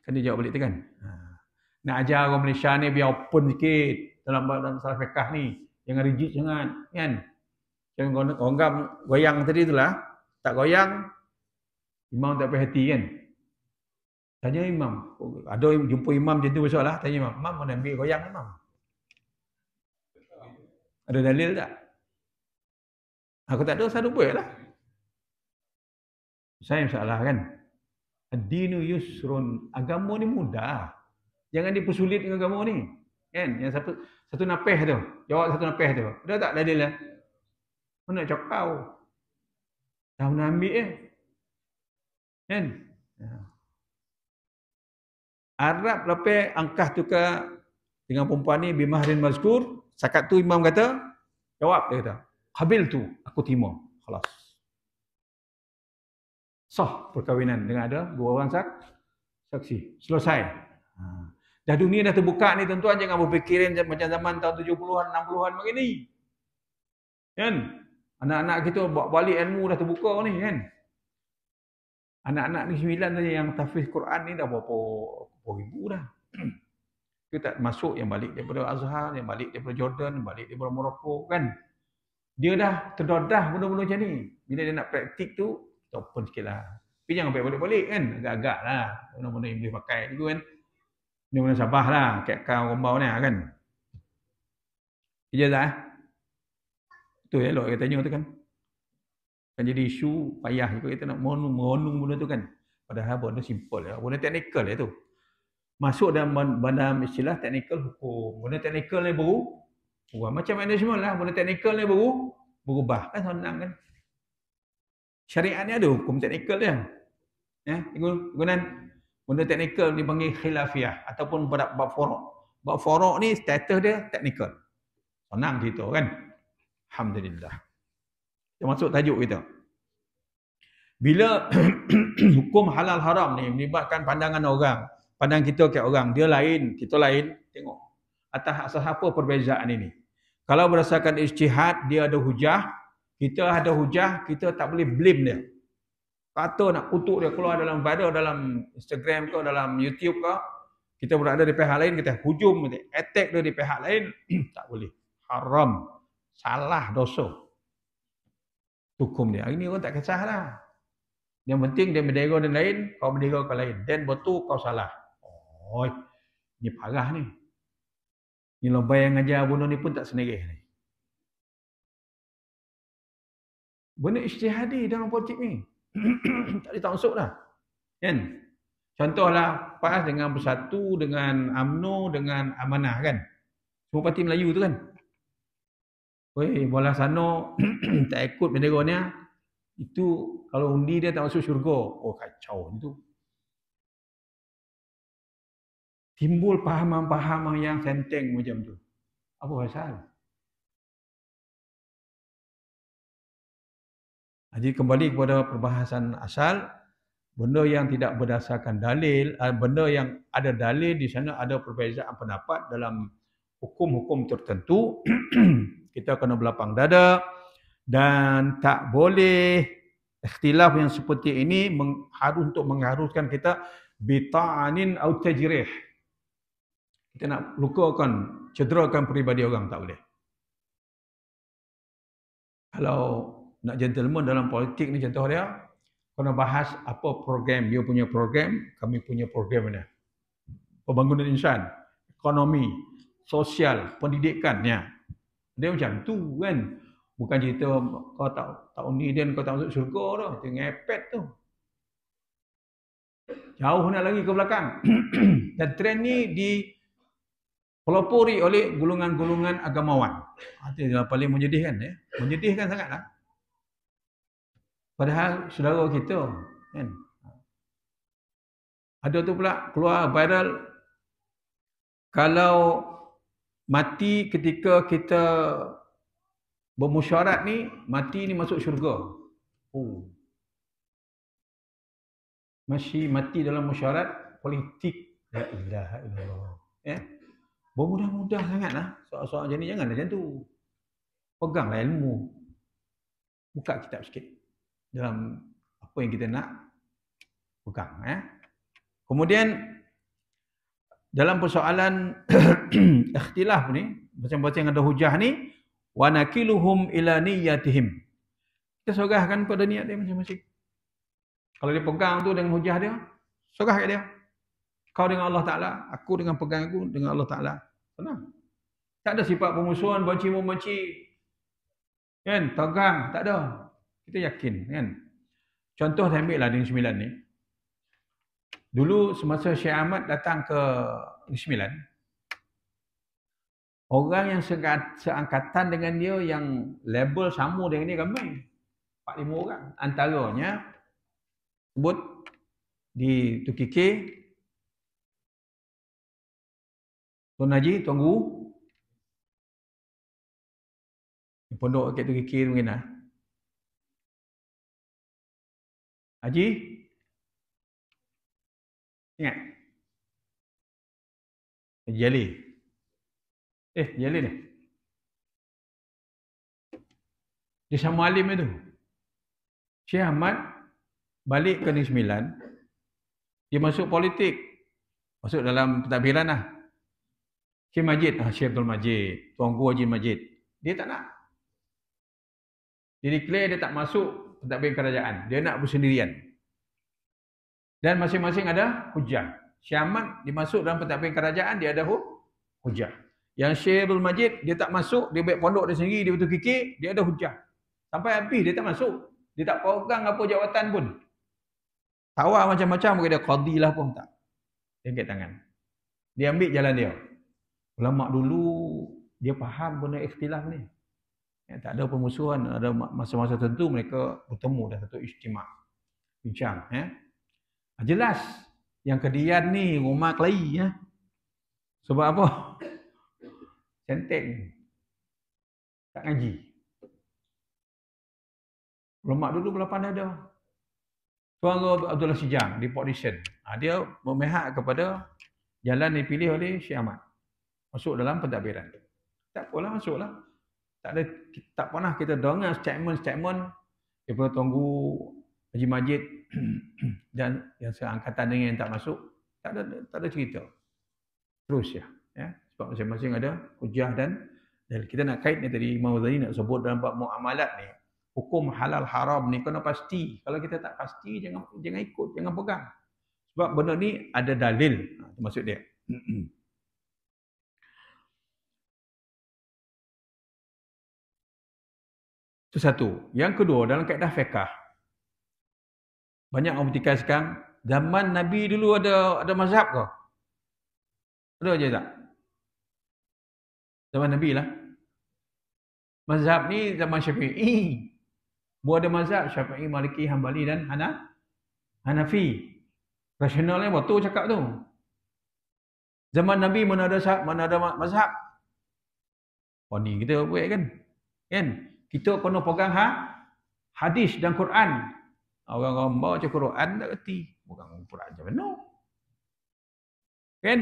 Kan dia jawab balik tu kan? Nak ajar orang Malaysia ni biar open sikit dalam masalah fiqh ni. Jangan rigid sangat, kan? Jangan orang goyang tadi tu lah. Tak goyang, imam tak puas hati kan? Tanya imam. Ada jumpa imam macam tu besok lah. Tanya imam. Imam mana ambil goyang imam? Ada dalil tak? Aku tak ada, saya buat lah. Saya masalah kan? Ad-dinu yusrun. Agama ni mudah. Jangan dipersulit dengan agama ni. Kan? Yang satu napih tu. Jawab satu napih tu. Ada tak dalil lah? Mana cakap? Dah nak ambil kan? Arab lepas angkah tukar dengan perempuan ni bimahrin mazkur. Sakat tu imam kata, jawab dia kata. Qabil tu, aku terima. Khalas. Sah perkahwinan dengan ada dua orang saksi. Selesai. Dah dunia dah terbuka ni tuan-tuan, jangan berfikirin macam zaman tahun 70-an, 60-an macam ni. Kan? Anak-anak kita bawa balik ilmu dah terbuka ni kan. Anak-anak ni 9 saja yang tahfiz Quran ni dah berapa ribu dah. Kita tak masuk yang balik daripada Azhar, yang balik daripada Jordan, yang balik daripada Morocco kan. Dia dah terdedah benda-benda macam ni. Bila dia nak praktik tu, kita open sikit lah. Tapi jangan balik-balik kan. Agak-agak lah. Benda-benda yang boleh pakai tu kan. Benda-benda Sabah lah. Kat kau Rombau ni kan. Ijazah betul elok kita tanya tu kan. Kan jadi isu payah juga kita nak meronung benda tu kan. Padahal benda simple lah. Benda teknikal lah tu. Masuk dalam istilah teknikal hukum. Benda teknikal ni baru macam management lah. Benda teknikal ni baru berubah. Kan senang kan. Syariat ni ada hukum teknikal dia. Gunan benda teknikal dipanggil khilafiyah ataupun bab forok. Bab forok ni status dia teknikal. Senang cerita kan. Alhamdulillah. Kita masuk tajuk kita. Bila hukum halal haram ni melibatkan pandangan orang, pandangan kita ke orang, dia lain, kita lain, tengok atas asas apa perbezaan ini. Kalau berdasarkan ijtihad, dia ada hujah, kita ada hujah, kita tak boleh blame dia. Kata nak kutuk dia keluar dalam Instagram ke, dalam YouTube ke, kita berada di pihak lain, kita hujum, kita attack dia di pihak lain, tak boleh. Haram, salah, dosa. Hukum dia. Ini orang tak kisahlah. Yang penting dia bendera orang lain, kau bendera kau lain. Dan betul kau salah. Oh, ini parah ni. Ni lomba yang ngajar bunuh ni pun tak senegih ni. Benda ijtihadi dalam politik ni. Tak boleh tak masuk dah. Kan? Contohlah PAS dengan Bersatu, dengan UMNO, dengan Amanah kan. Semua parti Melayu tu kan. Weh, bola sana tak ikut bendera ni. Itu kalau undi dia tak masuk syurga. Oh kacau itu. Timbul pahaman-pahaman yang senteng macam tu. Apa pasal? Jadi kembali kepada perbahasan asal, benda yang tidak berdasarkan dalil, benda yang ada dalil di sana ada perbezaan pendapat dalam hukum-hukum tertentu, kita kena berlapang dada dan tak boleh ikhtilaf yang seperti ini untuk mengharuskan kita bita'anin atau tajrih. Kita nak lukakan, cederakan peribadi orang, tak boleh. Kalau nak gentleman dalam politik ni contoh dia, kena bahas apa program, dia punya program, kami punya program ni. Pembangunan insan, ekonomi, sosial, pendidikannya. Dia macam tu kan. Bukan cerita kau tak undi dan kau tak masuk syurga dah. Itu ngepet tu. Jauh nak lagi ke belakang. Dan trend ni dipelopori oleh golongan-golongan agamawan. Itu yang paling menyedihkan. Menyedihkan sangatlah. Padahal saudara kita kan. Ada tu pula keluar viral. Kalau mati ketika kita bermusyarat ni, mati ni masuk syurga. Oh. Masih mati dalam musyarat politik. La ilaha illallah. Bermudah-mudah sangatlah soal-soal macam ni. Jangan macam tu. Peganglah ilmu. Buka kitab sikit. Dalam apa yang kita nak pegang. Kemudian dalam persoalan ikhtilaf ni, macam-macam yang ada hujah ni, wa nakiluhum ila niyyatihim. Kita serahkan pada niat dia masing-masing. Kalau dia pegang tu dengan hujah dia, serah kat dia. Kau dengan Allah Ta'ala, aku dengan pegang aku dengan Allah Ta'ala. Senang. Tak ada sifat permusuhan, benci-membenci. Kan? Tegang, tak ada. Kita yakin kan. Contoh saya ambil lah Negeri Sembilan ni. Dulu semasa Syekh Ahmad datang ke Negeri Sembilan, orang yang seangkatan dengan dia yang label sama dengan dia ramai. 4-5 orang. Antaranya sebut di Tukik, Tuan Haji, Tuan Guru. Pondok kat Tukik mungkin lah. Haji? Ingat? Haji Ali. Haji Ali ni. Dia sama alim itu. Syekh Ahmad balik ke Negeri Sembilan. Dia masuk politik. Masuk dalam pentadbiran lah. Syekh Majid, Syekh Abdul Majid, Tuanku Haji Majid. Dia tak nak. Dia declare dia tak masuk pentadbir kerajaan. Dia nak bersendirian. Dan masing-masing ada hujah. Syekh Ahmad dimasuk dalam pentadbir kerajaan, dia ada hujah. Yang Syekh Abdul Majid, dia tak masuk, dia baik pondok dia sendiri, dia betul kikir, dia ada hujah. Sampai habis dia tak masuk. Dia tak pegang apa jawatan pun. Tawar macam-macam, mungkin dia qadi lah pun tak. Dia angkat tangan. Dia ambil jalan dia. Ulama dulu, dia faham benda ikhtilaf ni. Ya, tak ada permusuhan, ada masa-masa tertentu mereka bertemu dah satu ijtima'. Bincang. Ya. Jelas, yang Kedian ni rumah kelahi. Ya. Sebab apa? Centeng. Tak ngaji. Ulama dulu belah pandai dah. Tuan Abdullah Sijang di Port Dickson. Dia memihak kepada jalan dipilih oleh Syekh Ahmad. Masuk dalam pentadbiran. Tak apalah, masuklah. Tak pernah kita dengar statement-statement daripada Tuanku Haji Majid dan yang seangkatan dengan yang tak masuk. Tak ada cerita. Terus ya. Sebab masing-masing ada hujah dan kita nak kait ni tadi Imam Ghazali nak sebut dalam bab muamalat ni. Hukum halal haram ni kena pasti. Kalau kita tak pasti, jangan ikut, jangan pegang. Sebab benda ni ada dalil. Itu maksud dia. Itu satu. Yang kedua, dalam kaedah fiqh. Banyak orang bertikai sekarang, zaman Nabi dulu ada mazhab ke? Ada je tak? Zaman Nabi lah. Mazhab ni zaman Syafi'i. Ada mazhab Syafi'i, Maliki, Hanbali dan Hanafi. Rasionalnya betul cakap tu. Zaman Nabi mana ada mazhab? Oh ni kita buat kan? Kita kena pegang hadis dan Quran. Orang-orang baca Quran tak kerti. Bukan Quran macam mana? Kan?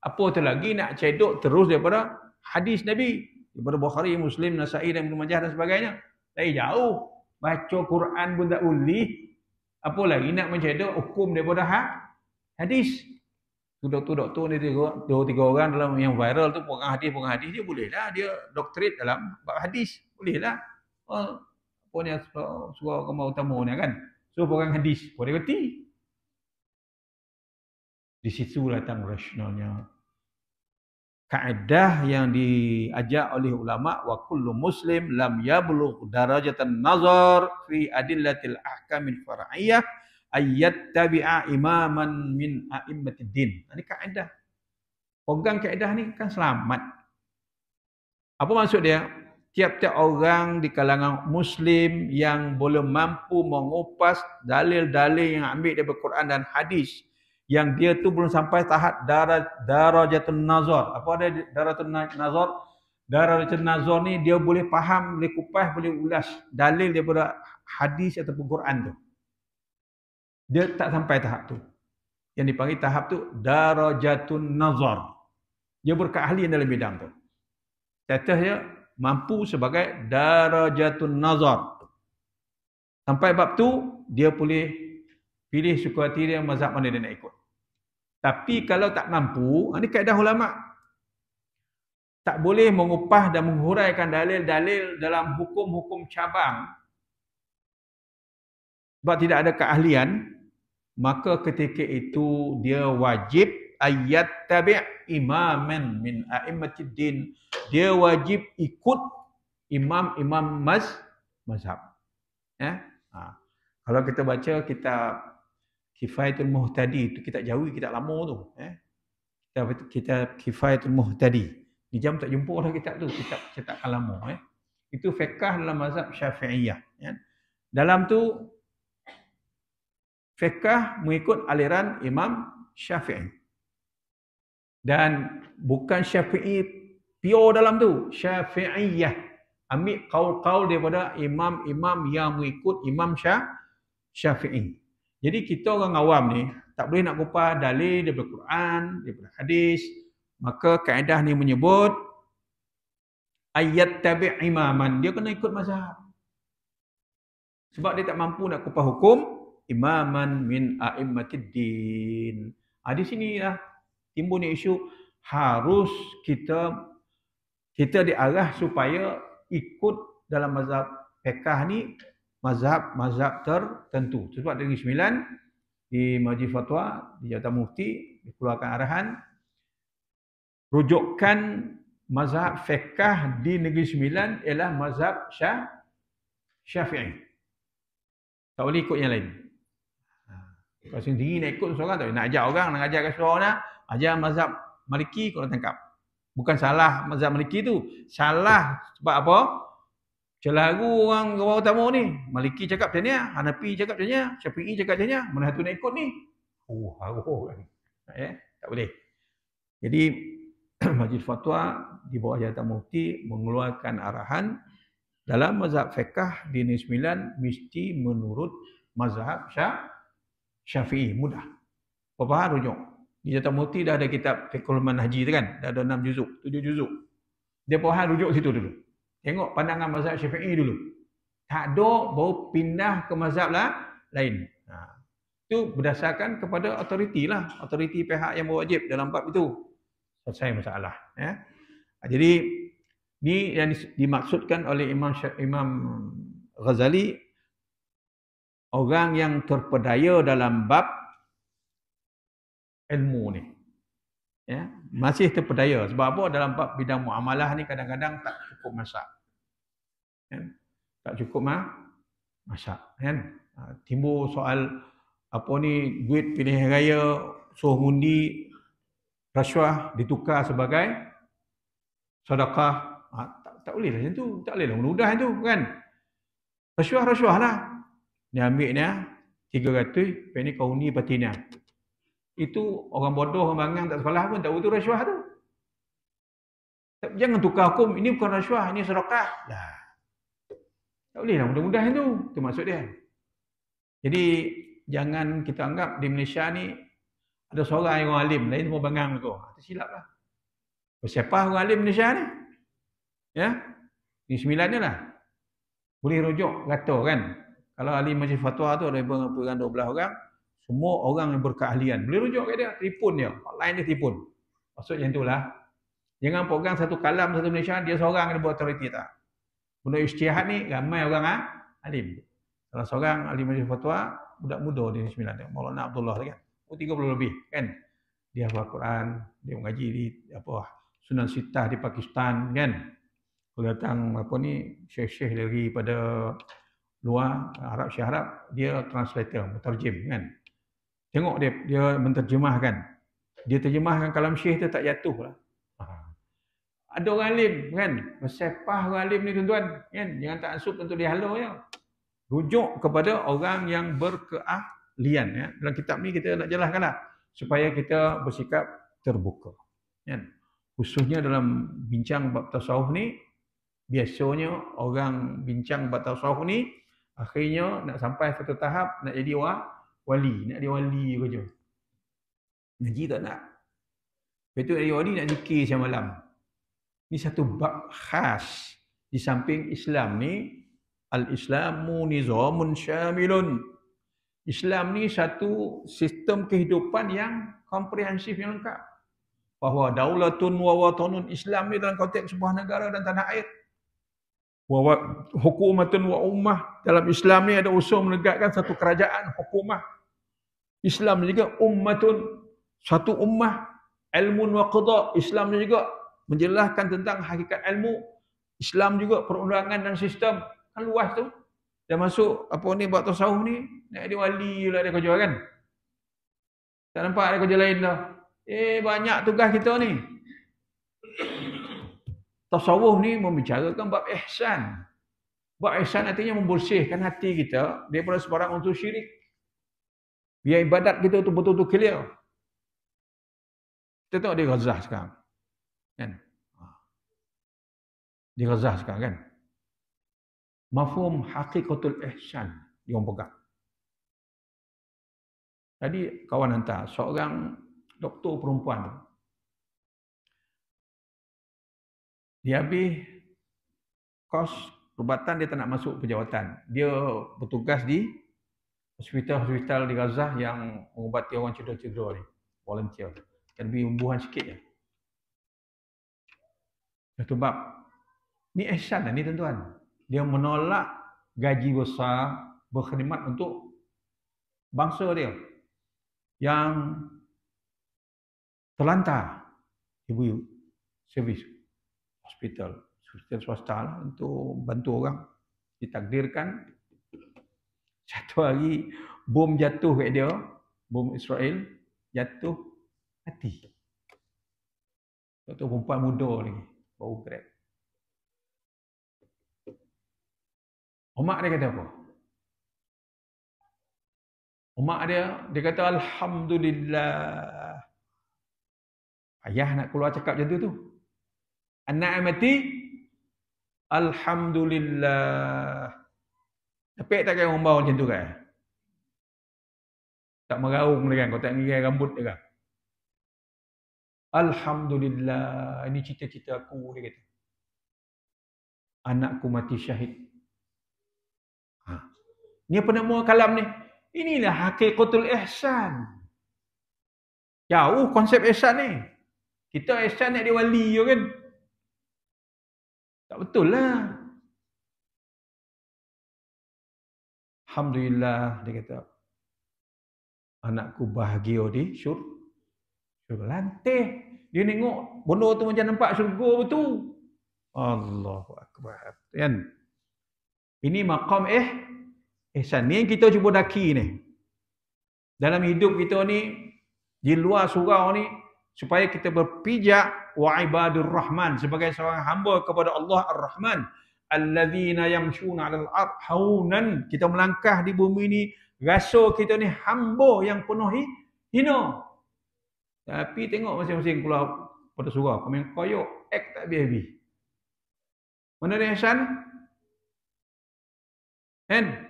Apa tu lagi nak cedok terus daripada hadis Nabi. Daripada Bukhari, Muslim, Nasai dan Ibnu Majah dan sebagainya. Dari jauh. Baca Quran pun tak boleh. Apa lagi nak mencedok hukum daripada hadis. Doktor ni 2-3 orang dalam yang viral tu pegang hadis dia boleh lah. Dia doktorate dalam bab hadis. Boleh lah. Apa ni surah agama utama ni kan. So pegang hadis. Boleh berhenti. Di situ datang rasionalnya. Kaedah yang diajak oleh ulama wa kullu muslim lam yablugh darajatan nazar fi adillatil ahkamil far'iyyah ayat tabi'a imaman min a'immatid din. Ini kaedah. Pegang kaedah ni kan selamat. Apa maksud dia? Tiap-tiap orang di kalangan muslim yang boleh mampu mengupas dalil-dalil yang ambil daripada Quran dan hadis yang dia tu belum sampai tahap darajatun nazar. Apa ada darajatun nazar? Darajatun nazar ni dia boleh faham, boleh kupas, boleh ulas dalil daripada hadis ataupun Quran tu. Dia tak sampai tahap tu. Yang dipanggil tahap tu darajatun nazar. Dia berkeahlian dalam bidang tu. Statusnya mampu sebagai darajatun nazar. Sampai bab tu dia boleh pilih suka hati dia mazhab mana dia nak ikut. Tapi kalau tak mampu, ini kaedah ulama. Tak boleh mengupah dan menghuraikan dalil-dalil dalam hukum-hukum cabang. Sebab tidak ada keahlian, maka ketika itu dia wajib ayat tabi' imaman min a'immatid din. Dia wajib ikut imam-imam mazhab. Ya? Kalau kita baca kitab Kifayatul Muhtadi, itu kitab Jawi, kitab lama tu. Kitab Kifayatul Muhtadi. Di jam tak jumpa dah kitab tu, kitab cetakan lama. Itu fiqh dalam mazhab Syafi'iyah. Dalam tu, fiqh mengikut aliran Imam Syafi'i. Dan bukan Syafi'i pure dalam tu, Syafi'iyah. Ambil qaul-qaul daripada imam-imam yang mengikut Imam Syafi'i. Jadi kita orang awam ni tak boleh nak kupas dalil daripada Quran, daripada hadis. Maka kaedah ni menyebut ayat tabi' imaman. Dia kena ikut mazhab. Sebab dia tak mampu nak kupas hukum imaman min a'immatid din. Di sini lah timbul ni isu harus kita diarah supaya ikut dalam mazhab fiqh ni mazhab tertentu. Sebab Negeri Sembilan di Majlis Fatwa di Jabatan Mufti dikeluarkan arahan rujukan mazhab fiqh di Negeri Sembilan ialah mazhab Syafi'i. Tak boleh ikut yang lain. Kalau sendiri nak ikut seorang tak boleh. Nak ajar orang, nak ajar kat seorang nak ajar mazhab Maliki kau tangkap. Bukan salah mazhab Maliki tu. Salah sebab apa? Celaru orang tamu ni. Maliki cakap macam ni, Hanafi cakap macam ni, Syafi'i cakap macam ni. Mana satu nak ikut ni? Haruh kan. Tak boleh. Jadi Majlis Fatwa di bawah Jabatan Mufti mengeluarkan arahan dalam mazhab fiqh di Negeri Sembilan mesti menurut mazhab Syafi'i. Mudah. Apa rujuk? Di Jabatan Mufti dah ada kitab Fiqhul Manhaji tu kan? Dah ada 6 juzuk, 7 juzuk. Dia faham rujuk situ dulu. Tengok pandangan mazhab Syafi'i dulu. Tak ada, baru pindah ke mazhab lain. Itu berdasarkan kepada otoriti lah. Otoriti pihak yang berwajib dalam bab itu. Selesai masalah. Jadi, ni yang dimaksudkan oleh Imam Ghazali, orang yang terpedaya dalam bab ilmu ni. Masih terpedaya. Sebab apa? Dalam bab bidang muamalah ni kadang-kadang tak cukup masak. Tak cukup masak. Timbul soal apa ni, duit pilihan raya, suruh undi, rasuah ditukar sebagai sedekah. Tak boleh lah macam tu. Tak boleh lah mudah tu kan. Rasuah lah. Ni ambil ni 300, ni kau undi patina. Itu orang bodoh, orang bangang tak sekolah pun tak betul rasuah tu. Jangan tukar hukum, ini bukan rasuah, ini sedekah. Lah. Tak boleh lah mudah-mudah tu. Itu maksud dia. Jadi jangan kita anggap di Malaysia ni ada seorang yang orang alim, lain semua bangang tu. Itu silap lah. Siapa orang alim Malaysia ni? Di Sembilan ni lah. Boleh rujuk, kata kan. Kalau ahli Majlis Fatwa tu ada lebih kurang 12 orang. Semua orang yang berkeahlian. Boleh rujuk kat dia, telefon dia. Lain dia telefon. Maksudnya itulah. Jangan pegang satu kalam satu Malaysia, dia seorang yang buat otoriti tak. Benda ijtihad ni, ramai orang alim. Salah seorang ahli Majlis Fatwa, budak muda di Sembilan. Maulana Abdullah kan. 30 lebih kan. Dia hafal Quran, dia mengaji di Sunan Sittah di Pakistan kan. Kalau datang syekh-syekh daripada luar Arab, Syekh Arab, dia translator, menterjem kan. Tengok dia menterjemahkan. Dia terjemahkan kalam syekh tu tak jatuh lah. Ada orang alim kan, bersepah orang alim ni tuan-tuan kan. Jangan tak ansub tentu dia halau je. Rujuk kepada orang yang berkeahlian. Dalam kitab ni kita nak jelaskanlah supaya kita bersikap terbuka. Kan? Khususnya dalam bincang bab tasawuf ni, biasanya orang bincang bab tasawuf ni akhirnya nak sampai satu tahap nak jadi wali, nak jadi wali saja. Ngaji tak nak. Lepas tu jadi wali nak zikir siang malam. Ini satu bab khas. Di samping Islam ni, al-Islamu nizamun syamilun. Islam ni satu sistem kehidupan yang komprehensif, yang lengkap. Bahawa daulatun wa watanun, Islam ni dalam konteks sebuah negara dan tanah air. Wa hukumatun wa ummah, dalam Islam ni ada usul menegakkan satu kerajaan, hukumah. Islam juga ummatun, satu ummah. Ilmun wa qada, Islam ni juga menjelaskan tentang hakikat ilmu. Islam juga perundangan dan sistem. Kan luas tu. Dah masuk buat tasawuf ni, nak jadi wali lah dia kerja kan. Tak nampak ada kerja lain dah. Banyak tugas kita ni. Tasawuf ni membicarakan bab ihsan. Bab ihsan artinya membersihkan hati kita daripada sebarang unsur syirik. Biar ibadat kita tu betul-betul clear. Kita tengok di Gaza sekarang. Kan? Di Gaza sekarang kan. Mafhum haqiqatul ihsan dia orang pegang. Tadi kawan hantar seorang doktor perempuan. Dia habis kos perubatan, dia tak nak masuk pejawatan. Dia bertugas di hospital-hospital di Gaza yang mengubati orang cedera-cedera ni. Volunteer. Dan lebih umbuhan sikit je. Satu bab. Ni ihsan ni tuan-tuan. Dia menolak gaji besar berkhidmat untuk bangsa dia yang terlantar. Ibu servis hospital swasta lah untuk bantu orang. Ditakdirkan satu hari bom jatuh kat dia, bom Israel jatuh, mati. Satu perempuan muda lagi, baru grad. Mak dia kata apa? Mak dia kata Alhamdulillah. Ayah nak keluar cakap macam tu. Anak mati, Alhamdulillah. Tapi tak kira orang bawa macam tu kan? Tak meraung dia kan? Kau tak ngirai rambut dia kan? Alhamdulillah. Ini cita-cita aku, dia kata. Anakku mati syahid. Ni apa nama kalam ni? Inilah hakikatul ihsan. Jauh konsep ihsan ni. Kita ihsan nak dia wali je kan? Tak betul lah. Alhamdulillah, dia kata. Anakku bahagia di syurga. Lantih. Dia tengok benda tu macam nampak syurga betul. Allahu Akbar. Kan? Ini maqam ihsan. Ni yang kita cuba daki ni. Dalam hidup kita ni, di luar surau ni, supaya kita berpijak wa ibadur rahman sebagai seorang hamba kepada Allah Ar-Rahman. Alladzina yamshuna 'alal ard haunan. Kita melangkah di bumi ni, rasa kita ni hamba yang penuh hina. Tapi tengok masing-masing keluar pada surau, kami koyok tak habis-habis. Mana dia ihsan? Kan?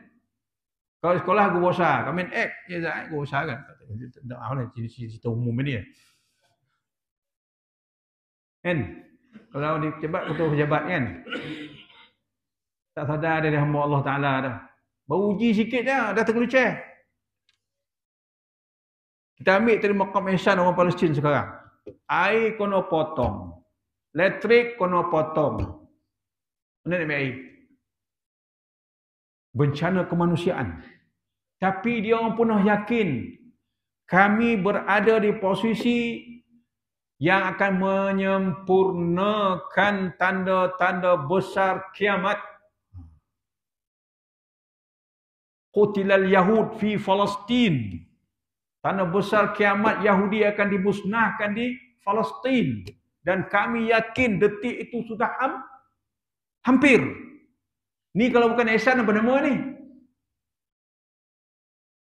Kalau sekolah guru besar, kami je guru besar kan. Tak tahu lah cerita umum ni. Kan? Kalau di pejabat, betul pejabat kan? Tak sadar dia hamba Allah Ta'ala dah. Baru uji sikit dah terkelucah. Kita ambil tadi maqam ihsan orang Palestin sekarang. Air kena potong. Elektrik kena potong. Mana nak ambil air? Bencana kemanusiaan. Tapi dia orang penuh yakin kami berada di posisi yang akan menyempurnakan tanda-tanda besar kiamat. Qutilal Yahud fi Palestin. Tanda besar kiamat Yahudi akan dimusnahkan di Palestin. Dan kami yakin detik itu sudah hampir. Ni kalau bukan ihsan apa nama ni?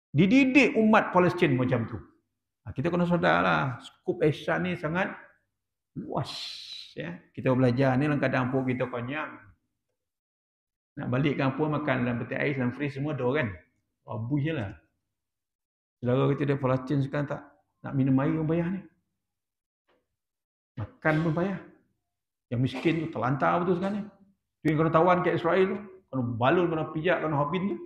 Dididik umat Palestin macam tu. Kita kena sadarlah, skup ihsan ni sangat luas. Ya. Kita belajar ni dalam keadaan pun kita konyang. Nak balik kampung makan dalam peti ais, dalam fridge semua ada kan? Habis je lah. Saudara kita di Palestin sekarang tak nak minum air pun payah ni. Makan pun payah. Yang miskin tu terlantar betul sekarang ni. Tu yang kena tawan kat Israel tu. Kena balun, kena pijak, kena habin tu.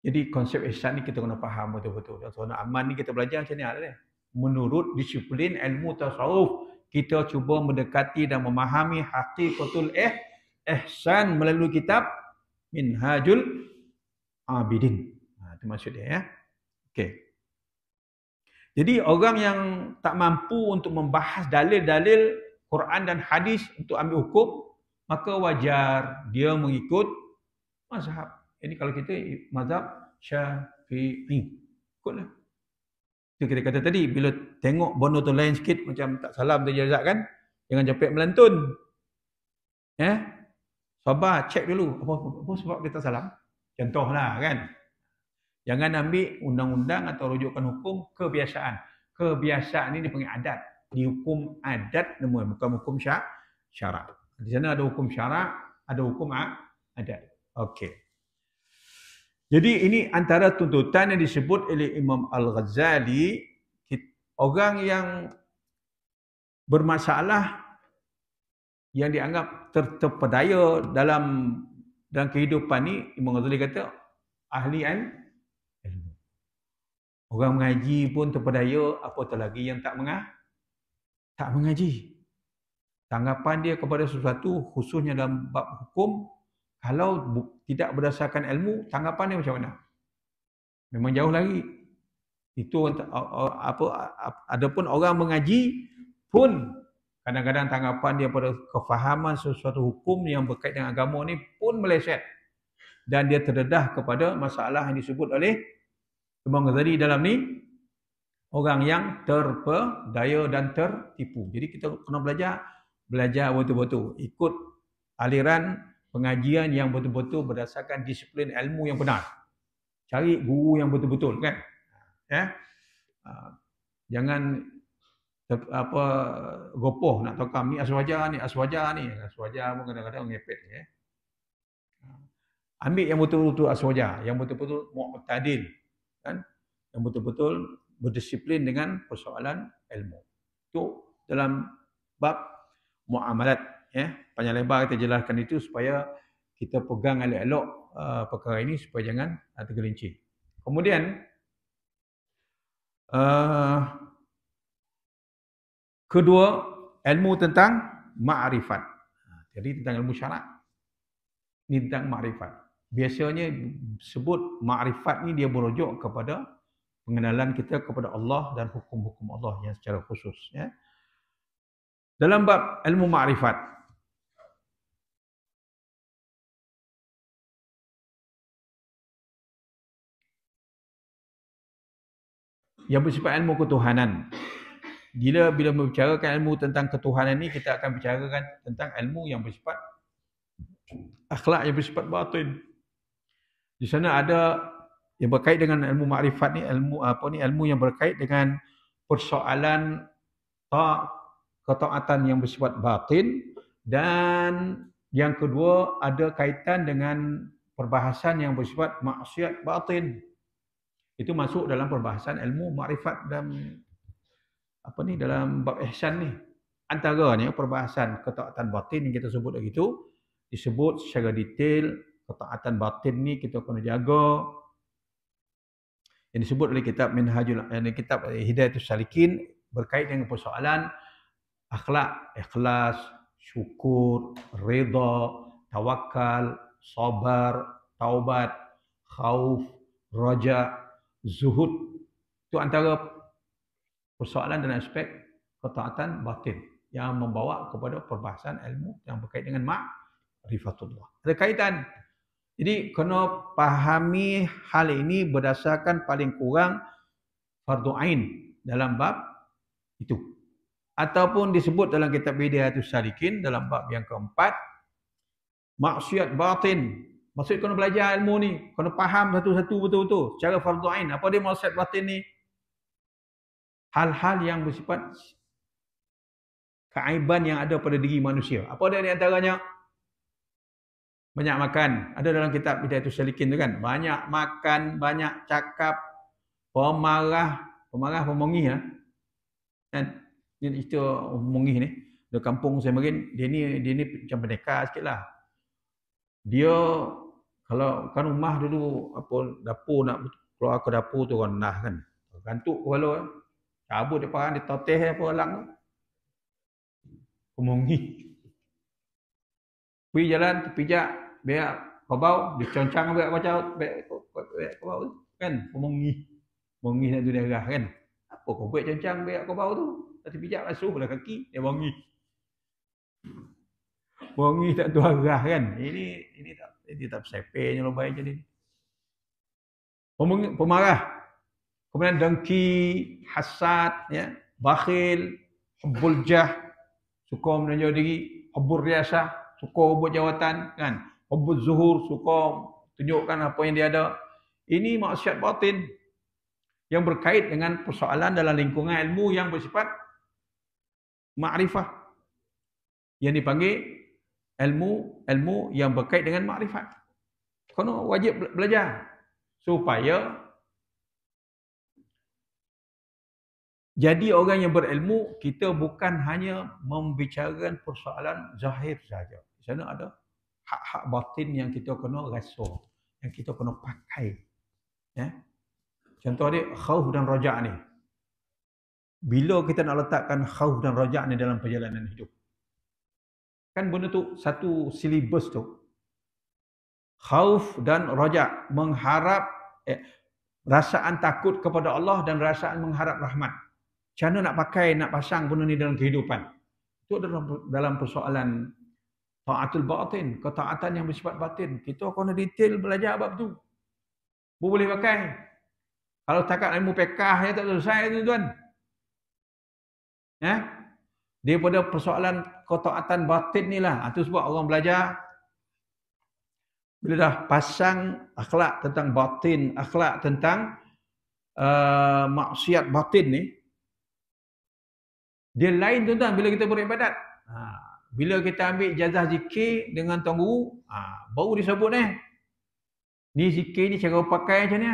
Jadi konsep ihsan ni kita kena faham betul-betul. Dan soal aman ni kita belajar macam ni ada. Menurut disiplin ilmu tasawuf, kita cuba mendekati dan memahami hakikatul ihsan melalui kitab Minhajul Abidin. Itu maksud dia ya. Okey. Jadi orang yang tak mampu untuk membahas dalil-dalil Quran dan hadis untuk ambil hukum, maka wajar dia mengikut mazhab. Ini kalau kita mazhab Syafi'i. Ikutlah. Itu kita kata tadi, bila tengok benda tu lain sikit, macam tak salam tu jazak kan, jangan japek melantun. Sabar, cek dulu. Apa sebab dia tak salam? Contohlah kan. Jangan ambil undang-undang atau rujukan hukum kebiasaan. Kebiasaan ini dipanggil adat. Di hukum adat nama, bukan hukum syarak. Di sana ada hukum syarak, ada hukum adat. Okey. Jadi ini antara tuntutan yang disebut oleh Imam Al-Ghazali, orang yang bermasalah yang dianggap terpedaya dalam kehidupan ni, Imam Ghazali kata ahli ilmu. Orang mengaji pun terpedaya, apatah lagi yang tak tak mengaji. Tanggapan dia kepada sesuatu, khususnya dalam bab hukum, kalau tidak berdasarkan ilmu, tanggapan dia macam mana? Memang jauh lagi. Itu adapun orang mengaji pun kadang-kadang tanggapan dia pada kefahaman sesuatu hukum yang berkait dengan agama ni pun meleset. Dan dia terdedah kepada masalah yang disebut oleh Imam Ghazali dalam ni, orang yang terpedaya dan tertipu. Jadi kita kena belajar betul-betul. Ikut aliran pengajian yang betul-betul berdasarkan disiplin ilmu yang benar. Cari guru yang betul-betul, kan? Ya. Jangan gopoh nak tokam ni aswaja ni pun kadang-kadang ngepet, ya. Ambil yang betul-betul aswaja, yang betul-betul mu'tadil, kan? Yang betul-betul berdisiplin dengan persoalan ilmu. Itu dalam bab muamalat, ya. Panjang lebar kita jelaskan itu supaya kita pegang elok-elok perkara ini supaya jangan tergelincir. Kemudian kedua, ilmu tentang ma'rifat. Jadi tentang ilmu syarak. Ini tentang ma'rifat. Biasanya sebut ma'rifat ni dia merujuk kepada pengenalan kita kepada Allah dan hukum-hukum Allah yang secara khusus, ya. Dalam bab ilmu ma'rifat, yang bersifat ilmu ketuhanan. Bila membicarakan ilmu tentang ketuhanan ni, kita akan bicarakan tentang ilmu yang bersifat akhlak, yang bersifat batin. Di sana ada yang berkait dengan ilmu makrifat ni, ilmu yang berkait dengan persoalan ketaatan yang bersifat batin, dan yang kedua ada kaitan dengan perbahasan yang bersifat maksiat batin. Itu masuk dalam perbahasan ilmu makrifat dan dalam bab ihsan ni. Antaranya perbahasan ketaatan batin yang kita sebut lagi tu disebut secara detail. Ketaatan batin ni kita kena jaga. Yang disebut oleh kitab kitab Hidayatus Salikin berkait dengan persoalan akhlak, ikhlas, syukur, redha, tawakal, sabar, taubat, khauf, raja, zuhud. Itu antara persoalan dan aspek ketaatan batin yang membawa kepada perbahasan ilmu yang berkait dengan ma'rifatullah. Ada kaitan. Jadi kena fahami hal ini berdasarkan paling kurang fardu ain dalam bab itu. Ataupun disebut dalam kitab Hidayatus Salikin dalam bab yang keempat, maksiat batin. Maksud kena belajar ilmu ni, kena faham satu-satu betul-betul secara fardu ain. Apa dia maksiat batin ni? Hal-hal yang bersifat keaiban yang ada pada diri manusia. Apa dia di antaranya? Banyak makan. Ada dalam kitab Hidayatus Salikin tu kan. Banyak makan, banyak cakap, pemarah, pemongi, ya. Kan? Ini cerita pemongi ni. Di kampung saya makin, dia ni macam pendekar sikit lah. Dia, kalau kan rumah dulu, dapur nak keluar ke dapur tu rendah kan. Gantuk kepala, cabut dia parang, dia toteh apa alang tu. Pemongi. Pergi jalan, terpijak, berak kebau, diconcang berak kebau tu. Kan, pemongi. Pemongi nak tu darah kan. Apa kau buat concang berak kebau tu? Terpijak basuh pada kaki, dia pemongi. Pemongi tak tu arah kan. Ini tak sepenya lobai jadi. Pemarah. Kemudian dengki, hasad, ya, bakhil, hubbul jah, suka menunjuk diri, hubbur riasah, suka buat jawatan, kan? Hubbul zuhur, suka tunjukkan apa yang dia ada. Ini maksiat batin yang berkait dengan persoalan dalam lingkungan ilmu yang bersifat ma'rifah. Yang dipanggil ilmu yang berkait dengan makrifat. Kena wajib belajar supaya jadi orang yang berilmu. Kita bukan hanya membicarakan persoalan zahir saja. Di sana ada hak-hak batin yang kita kena rasa, yang kita kena pakai. Ya. Contoh dia khauf dan raja' ni. Bila kita nak letakkan khauf dan raja' ni dalam perjalanan hidup. Kan benda tu satu silibus tu. Khauf dan raja', mengharap rasaan takut kepada Allah dan rasaan mengharap rahmat. Macam mana nak pakai, nak pasang benda ni dalam kehidupan. Itu dalam persoalan ta'atul batin, ketaatan yang bersifat batin. Kita kena detail belajar bab tu. Boleh pakai. Kalau takat ilmu pekah ya tak selesai tuan-tuan. Daripada persoalan ketaatan batin ni lah. Itu sebab orang belajar bila dah pasang akhlak tentang batin, akhlak tentang maksiat batin ni, dia lain tuan-tuan bila kita beribadat. Bila kita ambil ijazah zikir dengan tuan guru, baru disebut ni zikir ni cara pakai macam ni.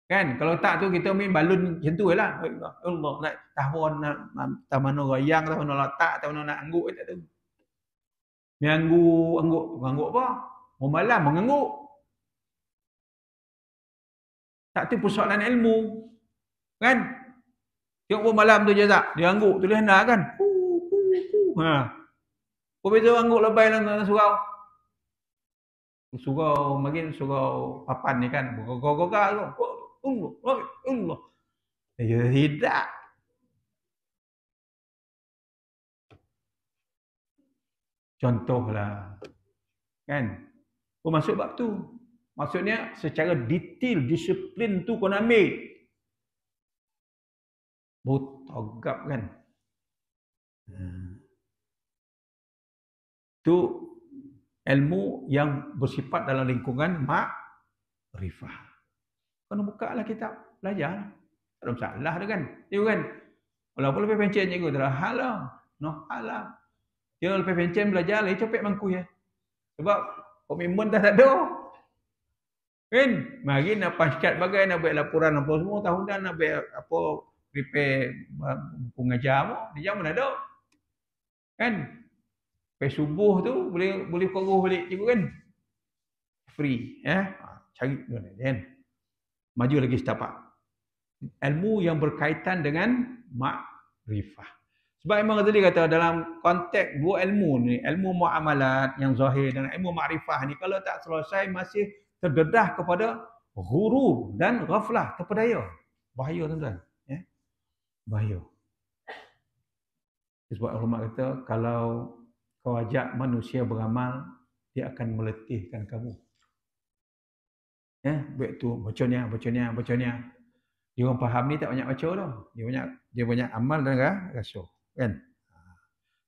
Kan? Kalau tak tu kita main balun macam tu lah. Allah nak tahun nak tak mana rayang, tak mana letak, tak mana nak angguk tak tahu. Ni angguk apa? Mau malam mengangguk. Tak tu persoalan ilmu. Kan? Tengok malam tu jazak, dia angguk tulis hendak kan. Apa beza angguk lebay dalam surau? Surau makin surau papan ni kan. Gogok-gogok tu. Allah. Ya tidak. Contohlah. Kan? Masuk bab tu. Maksudnya secara detail, disiplin tu kau nak ambil. Botogap kan? Itu ilmu yang bersifat dalam lingkungan makrifah. Kena buka lah kitab, belajar. Tak ada masalah tu kan. Dia kan. Walaupun lebih pencen cikgu, tak ada hal lah. No hal lah. Dia lebih pencen belajar, lebih cepet mangku ya. Sebab komitmen dah tak ada. Kan? Mari nak pascat bagai, nak buat laporan apa semua, tahunan nak buat apa, prepare buku ngajar apa, dia mana ada. Kan? Sampai subuh tu boleh koruh balik cikgu kan. Free. Cari tu kan. Maju lagi setapak. Ilmu yang berkaitan dengan makrifah. Sebab Imam Ghazali kata dalam konteks dua ilmu ni, ilmu muamalat yang zahir dan ilmu makrifah ni, kalau tak selesai masih terdedah kepada ghurur dan ghaflah, terpedaya. Bahaya tuan-tuan. Bahaya. Sebab ulama kata kalau kau ajak manusia beramal, dia akan meletihkan kamu. Baik tu bacanya. Dia orang faham ni tak banyak baca dah. Dia banyak amal dan rasa, kan?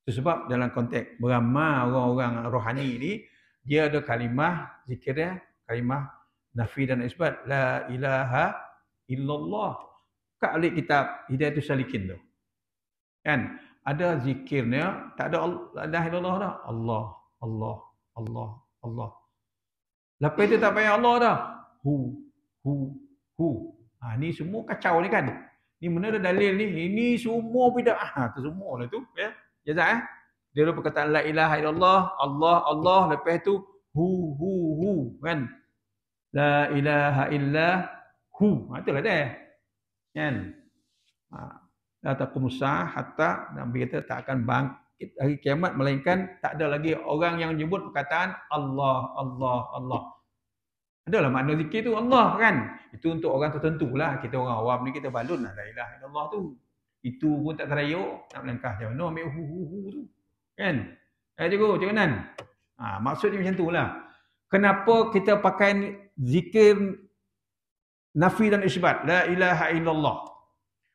Itu sebab dalam konteks beramal orang-orang rohani ni, dia ada kalimah zikir dia, kalimah nafi dan isbat, la ilaha illallah. Kat alik kitab Hidayatus Salikin tu. Kan? Ada zikirnya, tak ada la ilaha illallah dah. Allah. Lepas itu tak payah Allah dah. Hu. Ni semua kacau ni kan. Ni mana ada dalil ni? Ini semua bid'ah. Tu semua lah tu. Ya. Jazak Dia ada perkataan la ilaha illallah, Allah. Lepas tu hu. Kan. La ilaha illa hu. Itulah dia. Kan. La taqumus saah hatta Nabi kata tak akan bangkit hari kiamat melainkan tak ada lagi orang yang menyebut perkataan Allah. Adalah makna zikir tu Allah kan. Itu untuk orang tertentu lah. Kita orang awam ni kita balun lah la ilaha illallah tu. Itu pun tak terayuk. Nak melangkah macam mana ambil hu tu. Kan? Cikgu, Cik Kenan. Maksudnya macam tu lah. Kenapa kita pakai zikir nafi dan isbat? La ilaha illallah.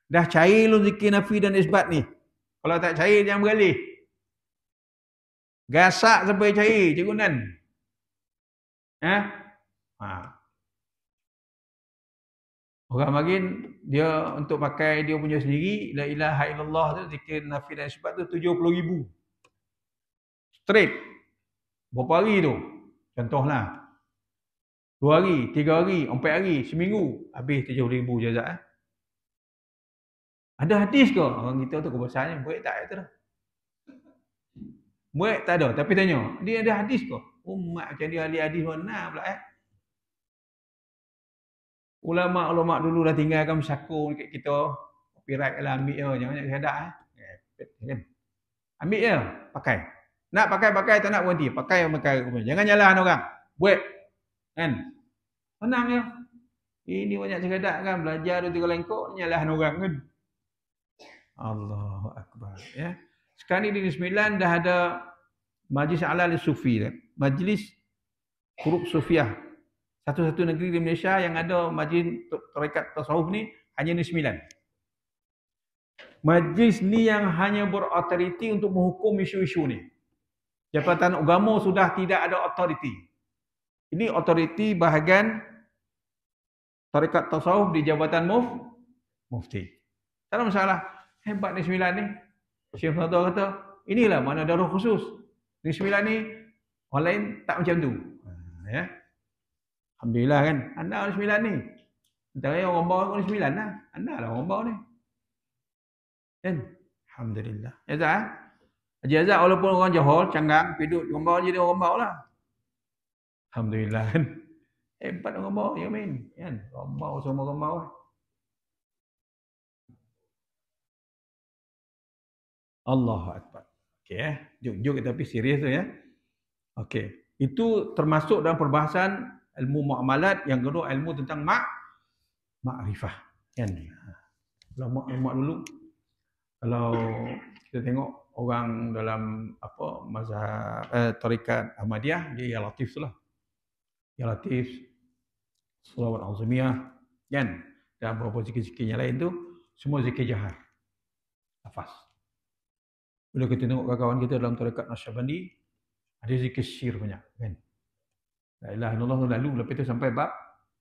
Dah cair lu zikir nafi dan isbat ni. Kalau tak cair jangan beralih. Gasak sampai cair, Cikgu Kenan. Orang makin dia untuk pakai dia punya sendiri la ilaha illallah tu zikir nafi dan isbat tu 70,000 straight. Berapa hari tu? Contohlah 2 hari, 3 hari, 4 hari, seminggu habis 70,000 jazak. Ada hadis ke? Orang kita tu kebiasaannya buat tak itu dah. Buat tak ada, tapi tanya, dia ada hadis ke? Umat macam dia ahli hadis mana pula Ulama-ulama dulu dah tinggalkan bersyakung dekat kita. copyright lah ambil je, jangan nak syahadat kan. Ambil je, pakai. Nak pakai, tak nak berhenti. Pakai. Jangan nyalahan orang. Buat. Kan? Senang je. Ini banyak syahadat kan, belajar 2-3 lengkok, nyalahan orang kan. Allahu Akbar. Ya. Sekarang ni di Negeri Sembilan dah ada Majlis A'la Sufi. Majlis Huruf Sufiah. Satu-satu negeri di Malaysia yang ada majlis tarekat tasawuf ni hanya Negeri Sembilan. Majlis ni yang hanya berautoriti untuk menghukum isu-isu ni. Jabatan agama sudah tidak ada autoriti. Ini autoriti bahagian tarekat tasawuf di Jabatan Mufti. Tak ada masalah. Hebat Negeri Sembilan ni. Syekh Fadhil kata, inilah mana ada roh khusus. Negeri Sembilan ni, orang lain tak macam tu. Ya. Alhamdulillah kan. Anda Negeri Sembilan ni. Antara orang bawah Negeri Sembilan lah. Anda lah orang bawah ni. Kan? Alhamdulillah. Ya tak? Haji Azhar walaupun orang Johor, Canggang, Pidut, orang bawah jadi orang bawah lah. Alhamdulillah kan. Hebat orang bawah, ya min. Kan? Orang bawah semua orang bawah. Allahu Akbar. Okey Jom tapi serius tu ya. Okey. Itu termasuk dalam perbahasan ilmu muamalat, yang kedua ilmu tentang ma'rifah. Kan? Kalau mak dulu, kalau kita tengok orang dalam mazhab tarekat Ahmadiyah, dia Ya Latif tu lah. Ya Latif, Salawat Azmiyah, kan? Dan beberapa zikir-zikir yang lain tu semua zikir jahar. Lafaz. Bila kita tengok kawan-kawan kita dalam tarekat Naqsyabandi, ada zikir sir banyak, kan? La ilaha illallah lalu, lepas itu sampai bab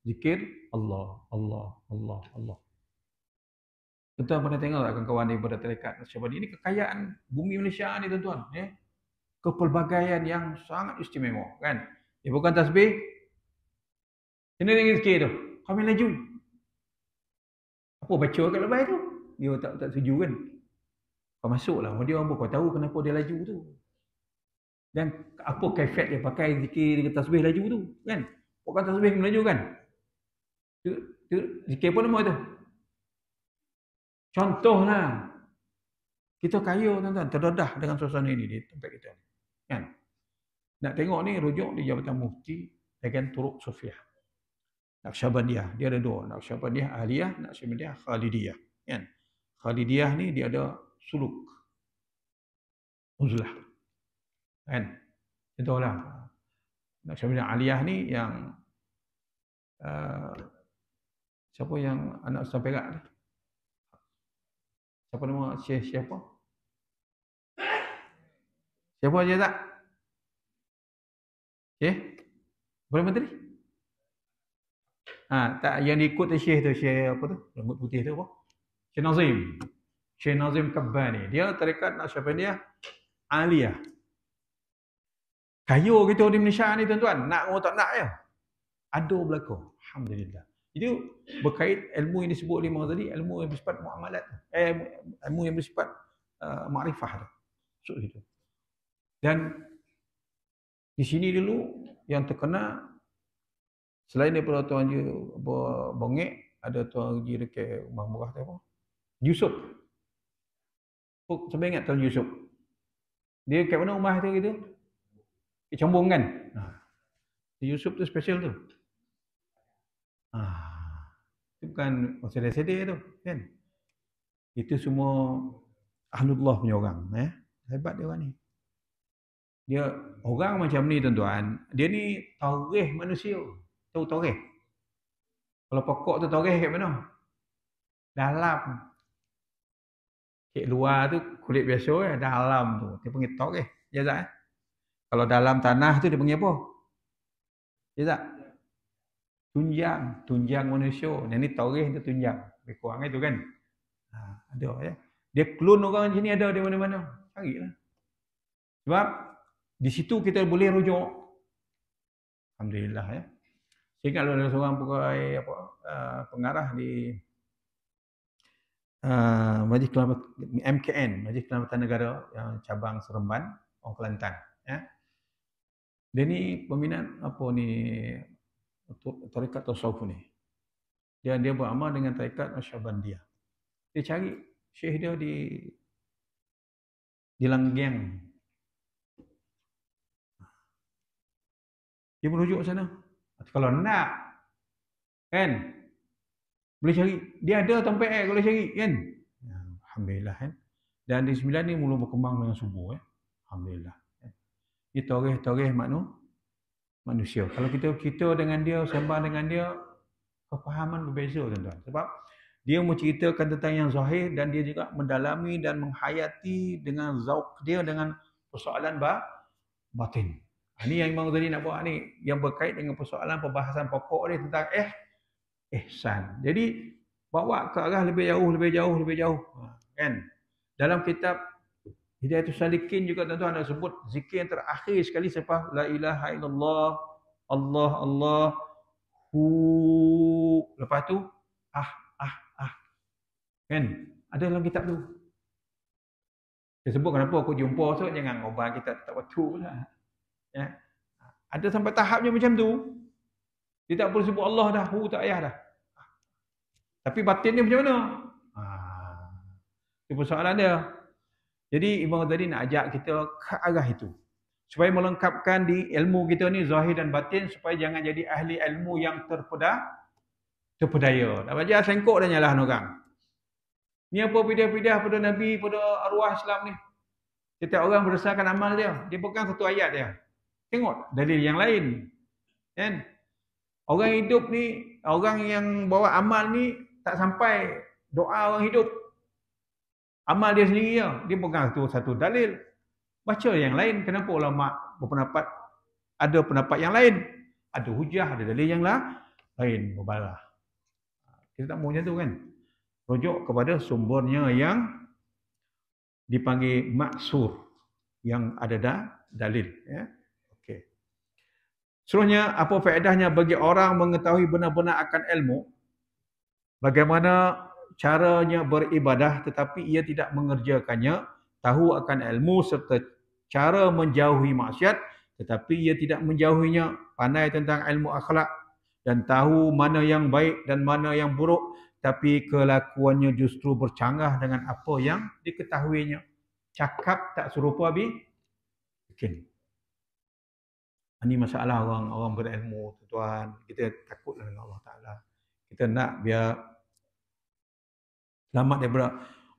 zikir Allah, Allah, Allah, Allah. Tuan-tuan pernah tengok tak kawan-kawan daripada tarekat Naqsyabandi ini, kekayaan bumi Malaysia ni tuan-tuan, ya. Kepelbagaian yang sangat istimewa, kan? Dia bukan tasbih. Sini dengan zikir tu. Kami laju. Apa baca kat lepas tu? Dia tak setuju kan? Kau masuklah. Dia orang kau tahu kenapa dia laju tu. Dan apa kaifiat dia pakai zikir dengan tasbih laju tu, kan? Bukan tasbih melaju kan? Zikir apa nama tu? Contohlah. Kita kaya tuan-tuan, terdedah dengan suasana ini di tempat kita. Kan? Nak tengok ni rujuk di Jabatan Mufti dengan Turuk Sufiah. Naqsyabandiyah, dia ada dua. Naqsyabandiyah Aliyah, Naqsyabandiyah Khalidiyah. Kan? Khalidiyah ni dia ada suluk. Uzlah. Kan? Contohlah. Naqsyabandiyah Aliyah ni yang siapa yang anak Ustaz Perak ni? Siapa nama Syekh siapa? Siapa aja tak? Syekh? Boleh Menteri? Tak yang diikut Syekh tu, Syekh apa tu? Rambut putih tu apa? Syekh Nazim. Syekh Nazim Kabbani. Dia tarekat Naqsyabandiyah Aliyah. Kayu kita di Malaysia ni tuan-tuan, nak atau tak nak ya. Ada berlaku. Alhamdulillah. Itu berkait ilmu yang disebut oleh Imam tadi, ilmu yang bersifat muamalat. Ilmu yang bersifat makrifah tu. So, gitu. Dan di sini dulu yang terkena selain daripada Tuan Haji Bongek, ada Tuan Haji dekat Rumah Murah tu apa? Yusuf. Sampai ingat Tuan Yusuf. Dia kat mana rumah tu gitu? Di Combong kan? Yusuf tu special tu. Itu bukan sedih-sedih tu, kan? Itu semua Ahlullah punya orang, Hebat dia orang ni. Dia orang macam ni tuan-tuan, dia ni tarikh manusia. Tahu tarikh? Kalau pokok tu tarikh kat mana? Dalam. Kat luar tu kulit biasa, dalam tu dia panggil tarikh. Ya tak? Kalau dalam tanah tu dia panggil apa? Ya tak? Tunjang manusia. Yang ni tarikh tu tunjang. Lebih kurang itu kan. Ada ya. Dia klon orang sini ada di mana-mana. Carilah. Sebab di situ kita boleh rujuk. Alhamdulillah ya. Saya ingat ada seorang pegawai pengarah di Majlis MKN, Majlis Keselamatan Negara yang cabang Seremban, orang Kelantan, ya. Dia ni peminat tarekat tasawuf ni. Dia beramal dengan tarekat Naqsyabandiyah. Dia cari syekh dia di Langgiang. Dia merujuk ke sana. Kalau nak, kan, boleh cari. Dia ada tempat boleh cari, kan. Alhamdulillah, kan. Dan di 9 ni mula berkembang dengan subur. Alhamdulillah. Ini tarikh manusia. Kalau kita dengan dia, sembang dengan dia, kefahaman berbeza, tuan-tuan. Sebab dia menceritakan tentang yang zahir dan dia juga mendalami dan menghayati dengan zauq dia dengan persoalan batin. Ini yang Imam Ghazali nak buat ni, yang berkait dengan persoalan perbahasan pokok dia tentang ihsan. Jadi bawa ke arah lebih jauh. Kan? Dalam kitab Hidayatul Salikin juga tuan-tuan ada sebut zikir yang terakhir sekali selepas la ilaha illallah, Allah, hu. Lepas tu ah. Kan? Ada dalam kitab tu. Saya sebut kenapa aku jumpa tu, jangan ubah kita tak betul pula. Ya. Ada sampai tahapnya macam tu. Dia tak boleh sebut Allah dah, hu tak payah dah. Tapi batin dia macam mana? Itu persoalan dia. Jadi Imam Ghazali nak ajak kita ke arah itu. Supaya melengkapkan di ilmu kita ni zahir dan batin, supaya jangan jadi ahli ilmu yang terpedaya. Dah baca sengkok dah nyalahan orang. Ni apa pidah-pidah pada Nabi, pada arwah Islam ni. Setiap orang berdasarkan amal dia. Dia pegang satu ayat dia. Tengok dalil yang lain. Kan? Orang hidup ni, orang yang bawa amal ni tak sampai doa orang hidup. Amal dia sendiri dia pegang satu dalil. Baca yang lain. Kenapa ulama berpendapat ada pendapat yang lain? Ada hujah, ada dalil yang lain. Berbalah. Kita tak mahu macam tu, kan? Rujuk kepada sumbernya yang dipanggil maksur, yang ada dalil. Ya. Okey. Seterusnya, apa faedahnya bagi orang mengetahui benar-benar akan ilmu? Bagaimana caranya beribadah tetapi ia tidak mengerjakannya, tahu akan ilmu serta cara menjauhi maksiat tetapi ia tidak menjauhinya, pandai tentang ilmu akhlak dan tahu mana yang baik dan mana yang buruk, tapi kelakuannya justru bercanggah dengan apa yang diketahuinya. Cakap tak serupa bikin. Ini masalah orang berilmu, tuan. Kita takutlah dengan Allah Ta'ala. Kita nak biar selamat daripada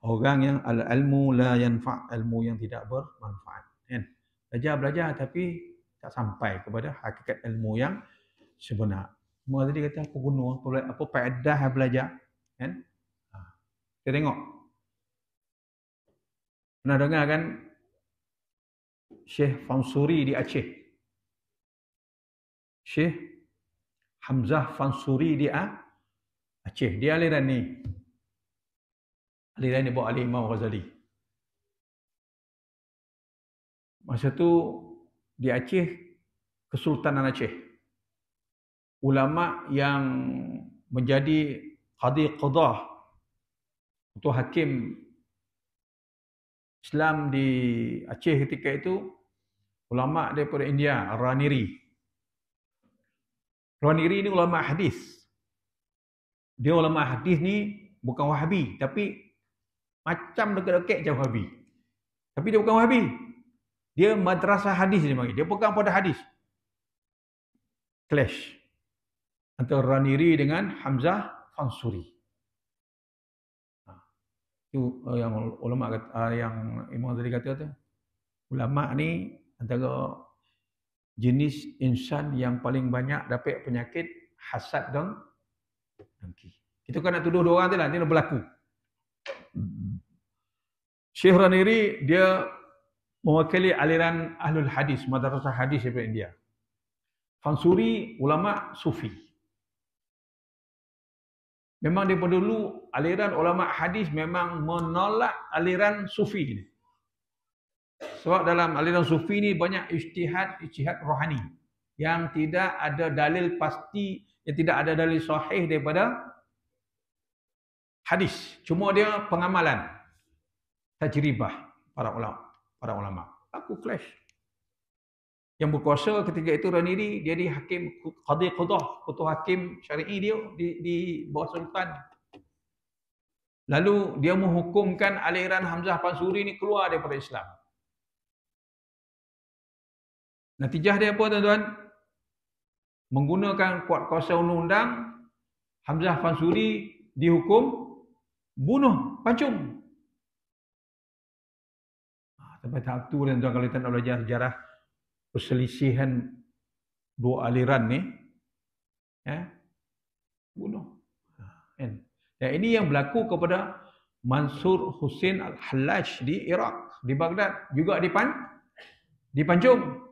orang yang al-ilmu la yanfa', ilmu yang tidak bermanfaat. Kan? Belajar tapi tak sampai kepada hakikat ilmu yang sebenar. Semua tadi kata apa guna, apa faedah belajar. Kan? Kita tengok. Pernah dengar kan Syekh Fansuri di Aceh? Syekh Hamzah Fansuri di Aceh. Dia aliran ni. Aliran ni bawa alih Imam Ghazali. Masa tu di Aceh, Kesultanan Aceh. Ulama yang menjadi qadi qadah, untuk hakim Islam di Aceh ketika itu, ulama daripada India, Raniri. Raniri ni ulama hadis. Dia ulama hadis ni bukan Wahabi, tapi macam dekat-dekat macam Wahabi. Tapi dia bukan Wahabi. Dia madrasah hadis dia panggil. Dia pegang pada hadis. Clash antara Raniri dengan Hamzah Fansuri. Itu yang ulama kata, yang Imam tadi kata tu. Ulama ni antara jenis insan yang paling banyak dapat penyakit hasad dan dengki. Kita kan nak tuduh dua orang tu lah, dia nak berlaku. Syekh Raniri dia mewakili aliran Ahlul Hadis, madrasah hadis daripada India. Fansuri ulama sufi. Memang daripada dulu aliran ulama hadis memang menolak aliran sufi ini. Sebab dalam aliran sufi ni banyak ijtihad rohani yang tidak ada dalil pasti, yang tidak ada dalil sahih daripada hadis. Cuma dia pengamalan, tajribah para ulama. Aku clash. Yang berkuasa ketika itu Raniri, dia di hakim qadi qadah, ketua hakim syar'i dia di bawah sultan. Lalu dia menghukumkan aliran Hamzah Pansuri ni keluar daripada Islam. Natijah dia apa tuan-tuan? Menggunakan kuat kuasa undang-undang, Hamzah Pansuri dihukum bunuh, pancung. Sampai tahap tu tuan-tuan, kalau kita nak belajar sejarah perselisihan dua aliran ni, bunuh. Dan ini yang berlaku kepada Mansur Hussein Al-Hallaj di Iraq, di Baghdad, juga dipancung.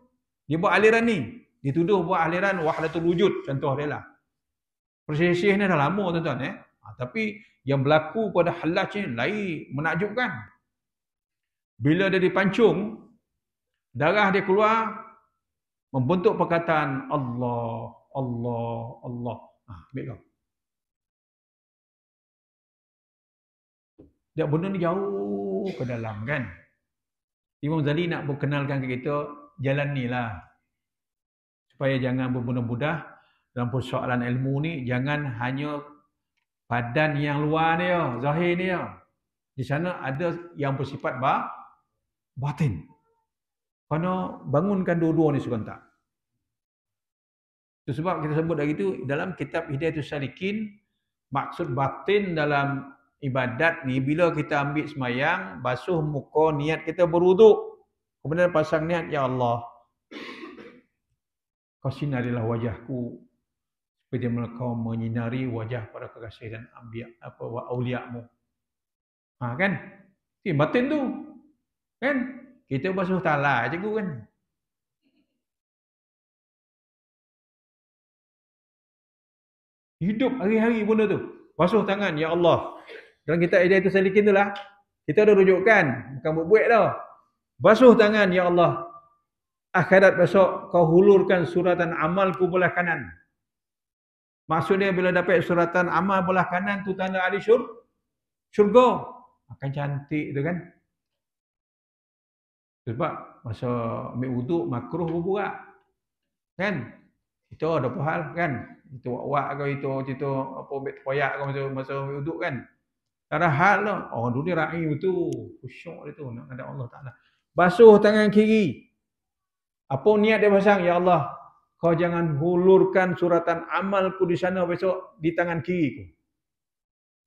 Dia buat aliran ni, dituduh buat aliran Wahdatul Wujud, contoh dia lah. Perselisihan ni dah lama tuan-tuan. Tapi yang berlaku pada Hallaj ni lain, menakjubkan. Bila dia dipancung, darah dia keluar, membentuk perkataan Allah, Allah, Allah. Ambil kau. Dia benda ni jauh ke dalam kan. Imam Ghazali nak berkenalkan ke kita, jalan ni lah. Supaya jangan bermudah-mudah dalam persoalan ilmu ni, jangan hanya badan yang luar ni ya, zahir ni ya. Di sana ada yang bersifat batin. Kena bangunkan dua-dua ni serentak. Itu sebab kita sebut lagi tu dalam kitab Hidayatul Salikin, maksud batin dalam ibadat ni, bila kita ambil semayang, basuh muka, niat kita berwuduk, kemudian pasang niat, ya Allah, kau sinarilah wajahku supaya kau menyinari wajah para kekasih dan auliamu. Kan? Batin tu. Kan? Kita basuh talak je kan. Hidup hari-hari benda tu. Basuh tangan, ya Allah. Dalam kitab Hidayatul Salikin tu lah, kita ada rujukkan, bukan buat-buat dah. Basuh tangan, ya Allah. Akhirat besok kau hulurkan suratan amalku belah kanan. Maksudnya bila dapat suratan amal belah kanan tu tanda ahli syurga. Akan cantik tu kan. Sebab masa ambil wuduk makruh berburak. Kan? Itu ada apa hal kan? Itu wak ke itu apa ambil terpoyak ke masa ambil wuduk kan? Tak ada hal lah. Orang dunia ra'i tu. Khusyuk dia tu. Nak hadap Allah Ta'ala. Basuh tangan kiri. Apa niat dia pasang? Ya Allah, kau jangan hulurkan suratan amalku di sana besok di tangan kiriku.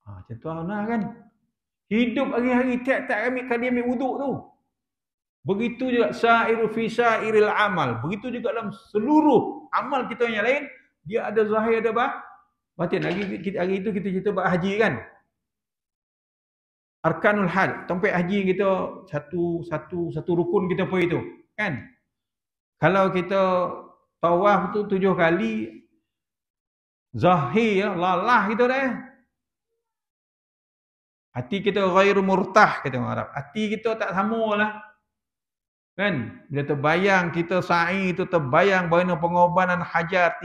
Macam tu kan? Hidup hari-hari tiap-tiap kali ambil wuduk tu. Begitu juga sa'iru fi sa'iril amal. Begitu juga dalam seluruh amal kita yang lain, dia ada zahir, ada batin. Hari itu kita cerita bab haji kan? Arkanul hajj, tempat haji kita satu rukun kita pergi tu, kan? Kalau kita tawaf tu 7 kali, zahir lalah kita dah. Hati kita ghairu murtah, kata orang Arab. Hati kita tak samalah. Kan? Bila terbayang kita sa'i itu terbayang bagaimana pengorbanan Hajar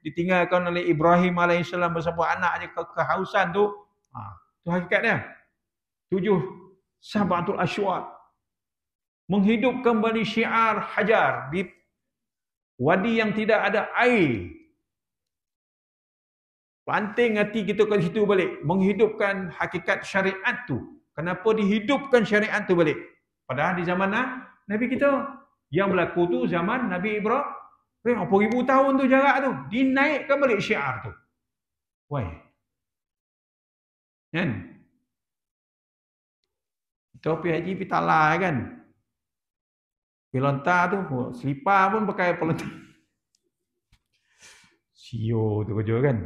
ditinggalkan oleh Ibrahim alaihissalam bersama anak je kehausan tu. Tu hakikat dia. 7 Sabatul Asywat. Menghidupkan kembali syiar Hajar di wadi yang tidak ada air. Planting hati kita ke situ balik. Menghidupkan hakikat syariat tu. Kenapa dihidupkan syariat tu balik? Padahal di zaman Nabi kita. Yang berlaku tu zaman Nabi Ibrahim. Berapa ribu tahun tu jarak tu. Dinaikkan balik syiar tu. Why? Kan? Kita pergi haji pergi talai kan. Pergi lontar tu. Selipar pun pakai pelontar. Sio tu kerja kan.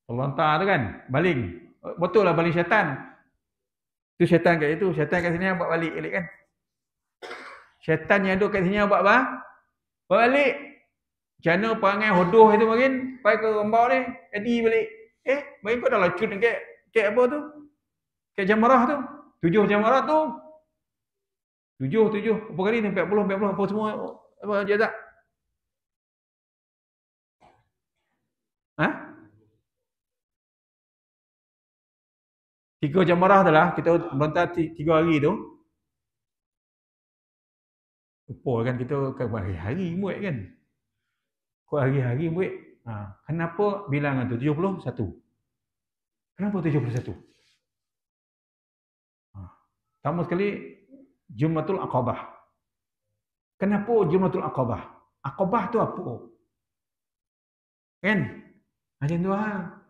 Pelontar tu kan. Baling. Betul lah baling syaitan. Tu syaitan kat situ. Syaitan kat sini buat balik kan. Syaitan yang ada kat sini buat apa? Buat balik. Macam mana perangai hodoh itu makin. Pergi ke rembau ni. Jadi balik. Makin kau dah lacut kat apa tu? Kat jamarah tu. 7 jamarah tu. 7. Apa kali ni? 40. Apa semua. Apa jazak? 3 jamarah tu lah. Kita melontar 3 hari tu. Lupa kan kita hari-hari muat kan. Kau hari-hari muat. Kenapa bilangan tu? 71. Kenapa 71? Pertama sekali, Jumratul Aqabah. Kenapa Jumratul Aqabah? Aqabah tu apa? Kan? Macam tu lah.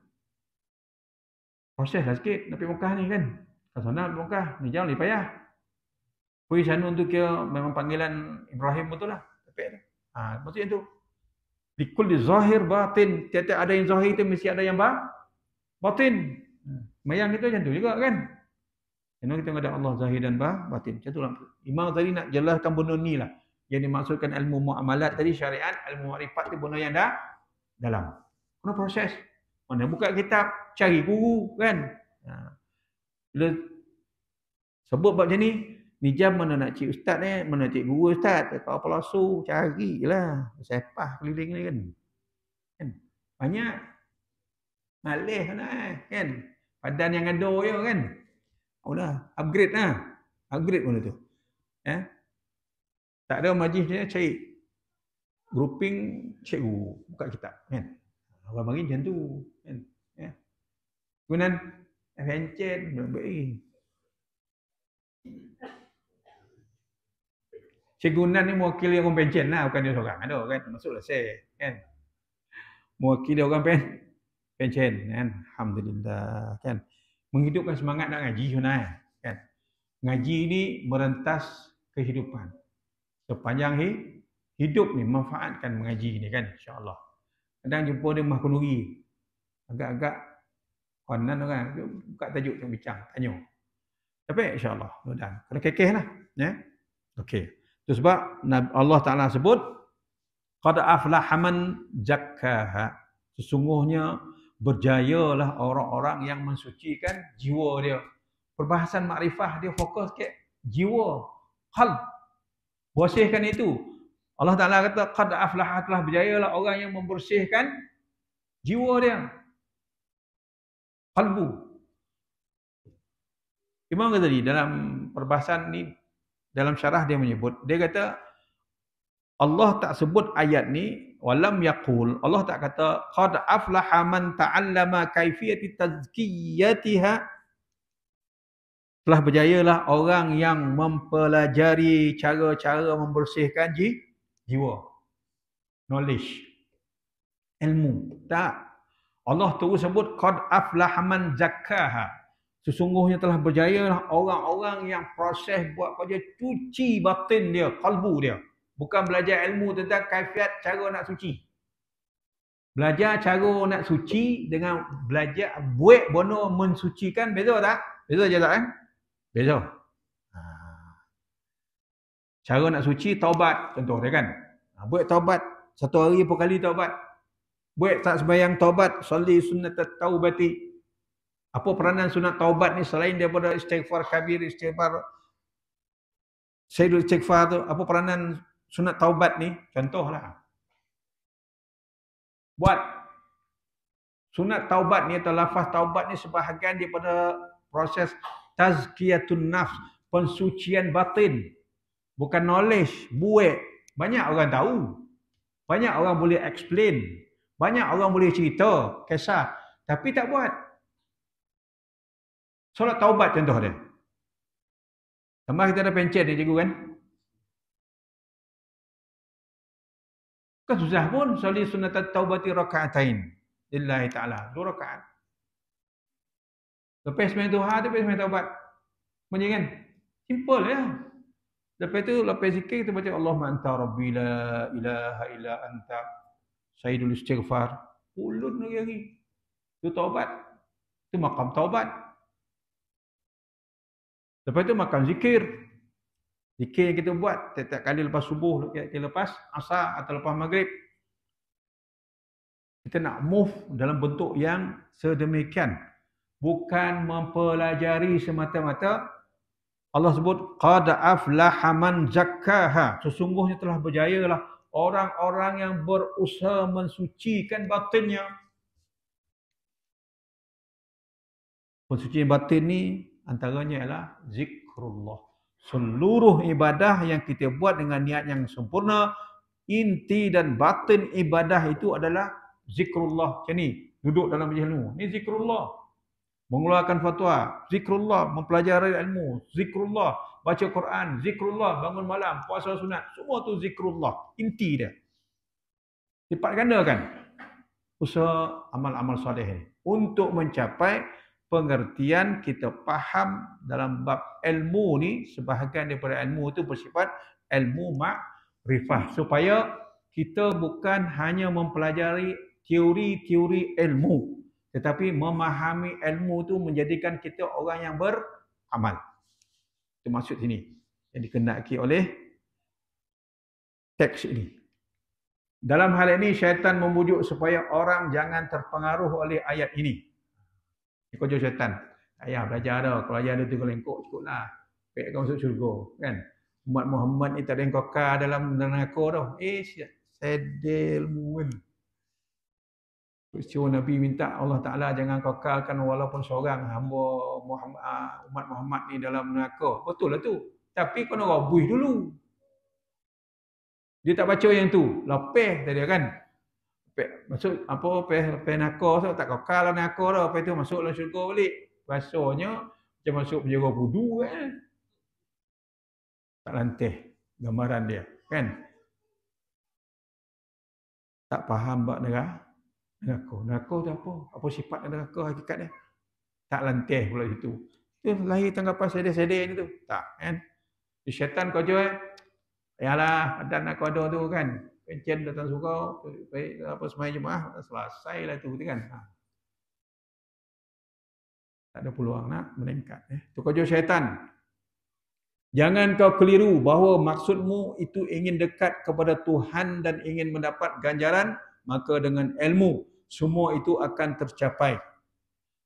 Proses lah sikit nak pergi Mekah ni kan. Kat sana pergi Mekah, ni jauh lebih payah. Pergi sana tu kira memang panggilan Ibrahim betul lah. Tapi maksudnya tu. Likul zahir batin. Tiap-tiap ada yang zahir tu mesti ada yang batin. Mayang itu macam tu juga kan. Kerana kita ada Allah zahir dan batin. Macam tu lah. Imam tadi nak jelaskan benda ni lah. Yang dimaksudkan ilmu muamalat tadi, syariat, ilmu makrifat tu benda yang dah dalam. Kena proses. Mana buka kitab, cari guru kan. Bila sebut bab macam ni jam mana nak cik ustaz ni, mana cik guru ustaz, tak apa lasu, carilah. Sepah keliling ni kan. Banyak. Malih kan. Padan yang ada je kan. Dah upgrade lah. Upgrade benda tu. Tak ada majlis dia cari grouping cikgu buka kitab kan. Orang bagi macam tu kan. Kemudian Encen baik. Cikgu Nan ni mewakili orang pencen lah, bukan dia seorang. Ada kan, masuklah saya kan. Mewakili orang pencen kan. Alhamdulillah kan. Menghidupkan semangat nak ngaji kan. Ngaji ni merentas kehidupan. Sepanjang hidup ni manfaatkan mengaji ni kan, insya-Allah. Kadang jumpa dia mah kenduri. Agak-agak konan orang buka tajuk yang bincang, tanya. Tapi insya-Allah mudah. Kena kekehlah ya. Okey. Itu sebab Allah Taala sebut qad aflaha man zakkaha. Sesungguhnya berjayalah orang-orang yang mensucikan jiwa dia. Perbahasan makrifah dia fokus ke jiwa, qalb. Bersihkan itu. Allah Ta'ala kata, qad aflaha, telah berjayalah orang yang membersihkan jiwa dia. Qalbu. Imam Ghazali dalam perbahasan ni, dalam syarah dia menyebut, dia kata, Allah tak sebut ayat ni, walam yaqul, Allah tak kata, qad aflaha man ta'allama kaifiyati tazkiyatiha. Telah berjayalah orang yang mempelajari cara-cara membersihkan jiwa. Knowledge. Ilmu. Tak. Allah terus sebut qad aflaha man zakkaha. Sesungguhnya telah berjayalah orang-orang yang proses buat kerja cuci batin dia, kalbu dia. Bukan belajar ilmu tentang kaifiat cara nak suci. Belajar cara nak suci dengan belajar buat benda mensucikan beza tak? Beza je tak kan? Beza. Cara nak suci taubat contoh dia kan. Buat taubat satu hari berapa kali taubat. Buat tak sembahyang taubat, solli sunnat taubati. Apa peranan sunat taubat ni selain daripada istighfar kabir, istighfar sayyidul istighfar tu, apa peranan sunat taubat ni? Contohlah. Buat sunat taubat ni atau lafaz taubat ni sebahagian daripada proses tazkiyatun nafs, pensucian batin. Bukan knowledge, buat. Banyak orang tahu. Banyak orang boleh explain. Banyak orang boleh cerita, kisah. Tapi tak buat. Solat taubat contoh dia. Sama kita ada pencet ni cikgu kan. Kan susah pun. Sali sunat taubati raka'atain. Lillahi ta'ala. 2 rakaat. Lepas main duha tu, lepas main taubat. Macam kan? Simple ya. Lepas tu, lepas zikir kita baca Allahumma anta rabbi la ilaha illa anta sayyidul istighfar. Ulun lagi. Itu taubat. Itu makam taubat. Lepas tu makan zikir. Zikir yang kita buat setiap kali lepas subuh, lepas asar atau lepas maghrib. Kita nak move dalam bentuk yang sedemikian. Bukan mempelajari semata-mata. Allah sebut qad aflaha man zakkaha. Sesungguhnya telah berjayalah orang-orang yang berusaha mensucikan batinnya. Pensucian batin ni antaranya ialah zikrullah. Seluruh ibadah yang kita buat dengan niat yang sempurna, inti dan batin ibadah itu adalah zikrullah. Macam ni, duduk dalam majlis ilmu. Ni zikrullah. mengeluarkan fatwa, zikrullah, mempelajari ilmu, zikrullah, baca Quran, zikrullah, bangun malam, puasa sunat, semua tu zikrullah, inti dia. Lipat gandakan usaha amal-amal soleh ini untuk mencapai pengertian kita faham dalam bab ilmu ni. Sebahagian daripada ilmu itu bersifat ilmu makrifah, supaya kita bukan hanya mempelajari teori-teori ilmu, tetapi memahami ilmu itu menjadikan kita orang yang beramal. Itu maksud sini yang dikehendaki oleh teks ini. Dalam hal ini syaitan membujuk supaya orang jangan terpengaruh oleh ayat ini. Ini kojol syaitan. Ayah belajar dah, kalau ayah ada 3 lengkok cukuplah. Baik kau masuk syurga, kan? Umat Muhammad ni tak ada yang kekal dalam neraka dah. Sedel muin. Peristiwa Nabi minta Allah Ta'ala jangan kekalkan walaupun seorang hamba Muhammad, umat Muhammad ni dalam neraka. Betul lah tu. Tapi kena rabuih dulu. Dia tak baca yang tu. Lepeh tadi kan. Masuk apa peh neraka tak kekal dalam neraka dah. Lepas tu masuk dalam syurga balik. Rasanya macam masuk penjara budu kan. Tak lantih gambaran dia kan. Tak faham bab neraka. Neraka tu apa? Apa sifat neraka hakikat dia? Tak lantih pula itu. Itu lahir tanggapan sedih-sedih ni tu. Tak kan. Syaitan kau je yalah padan aku ada tu kan. Pencen datang surau, baik apa semai jemaah selesailah tu kan. Tak ada peluang nak meningkat tu kerja syaitan. Jangan kau keliru bahawa maksudmu itu ingin dekat kepada Tuhan dan ingin mendapat ganjaran, maka dengan ilmu semua itu akan tercapai.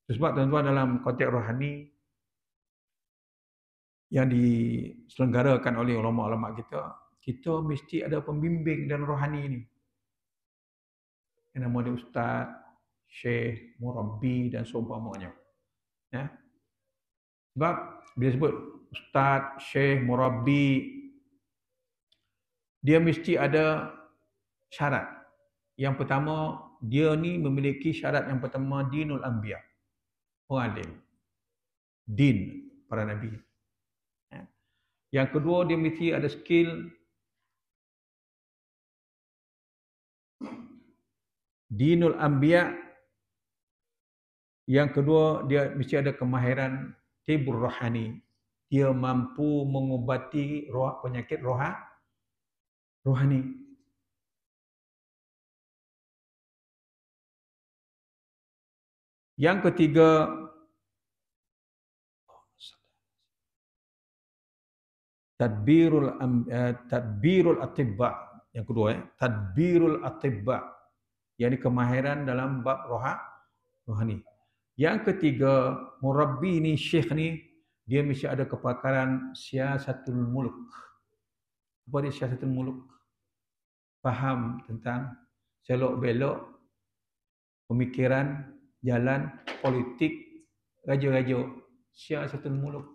Sebab tuan-tuan dalam konteks rohani yang diselenggarakan oleh ulama-ulama kita mesti ada pembimbing dan rohani ini. Yang nama dia ustaz, syekh, murabbi dan seumpamanya. Ya. Sebab bila sebut ustaz, syekh, murabbi, dia mesti ada syarat. Yang pertama, dia ni memiliki syarat yang pertama, dinul anbiya. Orang alim. Din para nabi. Ya. Yang kedua, dia mesti ada skill dinul anbiya. Yang kedua, dia mesti ada kemahiran tibur rohani. Dia mampu mengubati penyakit rohani. Yang ketiga, tadbirul atibba. Yang kedua, tadbirul atibba. Yang kemahiran dalam bab rohani. Yang ketiga, murabbi ni, syekh ni, dia mesti ada kepakaran siasatul mulk. Apa dia siasatul mulk? Faham tentang selok-belok pemikiran, jalan, politik, raja-raja. Siasatul mulk.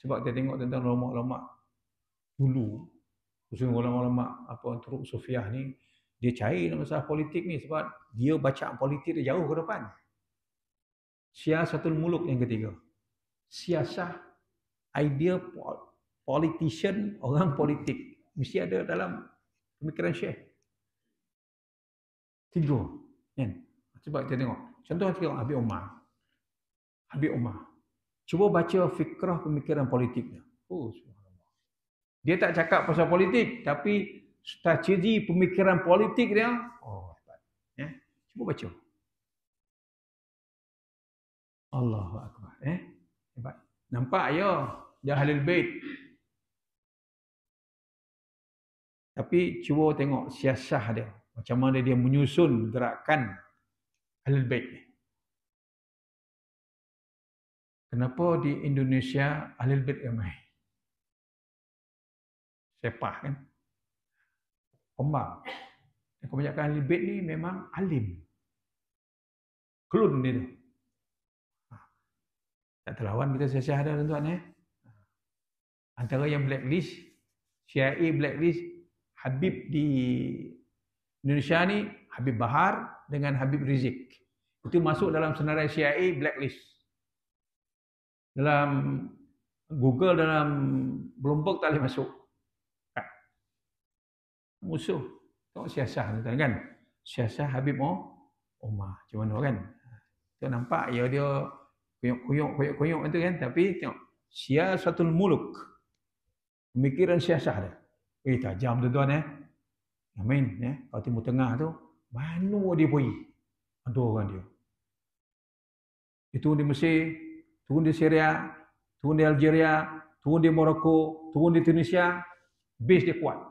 Sebab kita tengok tentang ulama-ulama dulu, khususnya ulama-ulama Turuk Sufiah ni, dia cair dalam masalah politik ni sebab dia bacaan politik dia jauh ke depan. Siasatul muluk yang ketiga. Siasah, idea politician, orang politik. Mesti ada dalam pemikiran Syekh. 3. Kan? Sebab kita tengok. Contoh kita tengok Habib Umar. Cuba baca fikrah pemikiran politiknya. Subhanallah. Dia tak cakap pasal politik, tapi strategi pemikiran politik dia, hebat. Ya? Cuba baca. Allahu Akbar. Hebat. Nampak ya, dia Ahlul Bait. Tapi cuba tengok siasah dia. Macam mana dia menyusun gerakan Ahlul Bait ni. Kenapa di Indonesia Ahlul Bait ramai? Sepah kan? Kembang. Kebanyakan Ahlul Bait ni memang alim. Klun dia tu. Tak terlawan kita siasah dah tuan-tuan. Antara yang blacklist, CIA blacklist, Habib di Indonesia ni, Habib Bahar dengan Habib Rizik. Itu masuk dalam senarai CIA blacklist. Dalam Google, dalam Bloomberg tak boleh masuk. Musuh. Tengok siasah tu kan. Siasah Habib Omar. Macam mana kan. Kita nampak ya dia kuyuk-kuyuk itu kan. Tapi tengok. Siasatul muluk. Pemikiran siasah dia. Tajam tuan-tuan Amin. Kalau Timur Tengah tu. Mana dia pergi. Ada orang dia. Dia turun di Mesir. Turun di Syria. Turun di Algeria. Turun di Morocco. Turun di Tunisia. Base dia kuat.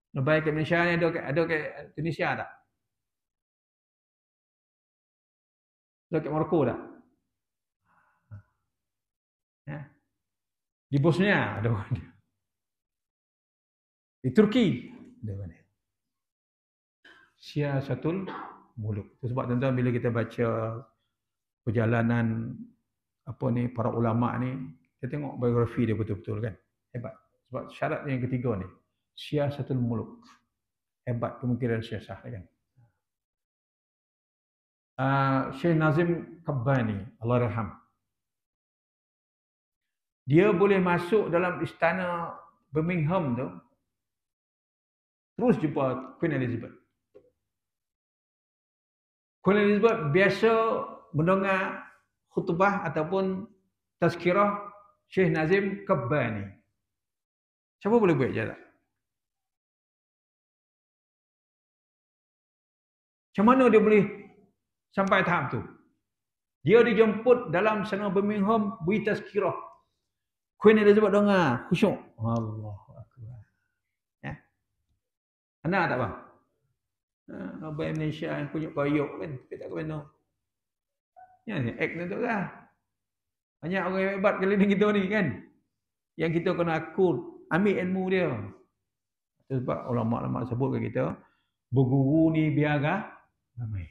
Lebih ke Malaysia ni ada ke Tunisia tak? Ada ke Morocco tak? Di Bosnia ada orang dia. Di Turki ada orang dia. Siasatul muluk. Itu sebab tuan-tuan bila kita baca perjalanan para ulama ni, kita tengok biografi dia betul-betul kan. Hebat. Sebab syarat yang ketiga ni, siasatul muluk. Hebat pemikiran siasah kan. Syekh Nazim Kabbani, Allah raham. Dia boleh masuk dalam istana Birmingham tu, terus jumpa Queen Elizabeth. Queen Elizabeth biasa mendengar khutbah ataupun tazkirah Syekh Nazim Kabbani. Siapa boleh buat je tak? Macam mana dia boleh sampai tahap tu? Dia dijemput dalam sana Birmingham, beri tazkirah. Queen Elizabeth dengar, khusyuk. Allahu Akbar. Ada tak bang? Abang Malaysia yang punya koyok kan, tapi tak ke mana. Act ni tu lah. Banyak orang hebat keliling kita ni kan. Yang kita kena akul, ambil ilmu dia. Sebab ulama-ulama sebut ke kita, berguru ni biar ramai.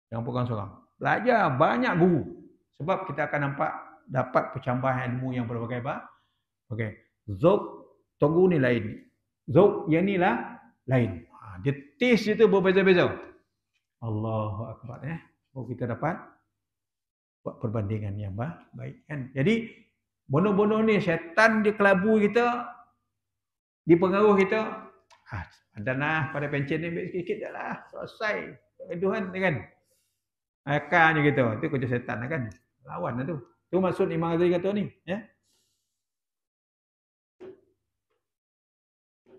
Jangan pegang seorang. Belajar banyak guru. Sebab kita akan dapat pencambahan ilmu yang berbagai okay. Zauq tunggu ni lain. Zauq yang ni lah lain. Dia taste dia tu berbeza-beza. Allahu Akbar Baru kita dapat buat perbandingan yang baik kan. Jadi bono-bono ni syaitan dia kelabui kita, dipengaruh kita. Padanlah pada pencen ni ambil sikit-sikit dah lah. Selesai. Keduhan kan. Akalnya gitu. Itu kerja syaitan kan. Lawan lah tu. Itu maksud Imam Ghazali kata ni.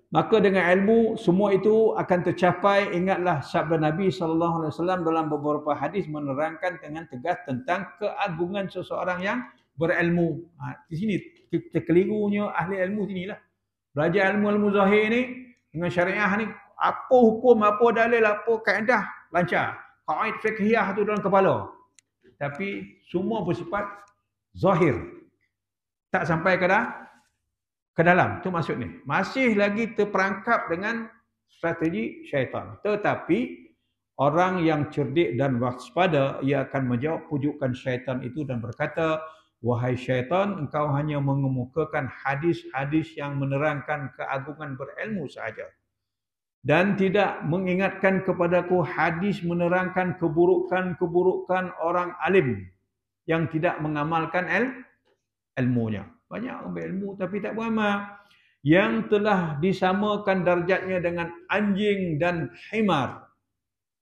Maka dengan ilmu semua itu akan tercapai. Ingatlah sabda Nabi SAW dalam beberapa hadis menerangkan dengan tegas tentang keagungan seseorang yang berilmu. Di sini kita kelirunya ahli ilmu sinilah. Belajar ilmu zahir ni dengan syariah ni, apa hukum, apa dalil, apa kaedah lancar. Kaedah fiqhiyah tu dalam kepala. Tapi semua bersifat zahir. Tak sampai ke dalam. Itu maksud ni. Masih lagi terperangkap dengan strategi syaitan. Tetapi orang yang cerdik dan waspada, ia akan menjawab pujukan syaitan itu dan berkata, wahai syaitan, engkau hanya mengemukakan hadis-hadis yang menerangkan keagungan berilmu sahaja. Dan tidak mengingatkan kepadaku hadis menerangkan keburukan-keburukan orang alim yang tidak mengamalkan ilmunya. Banyak orang berilmu tapi tak beramal. Yang telah disamakan darjatnya dengan anjing dan himar.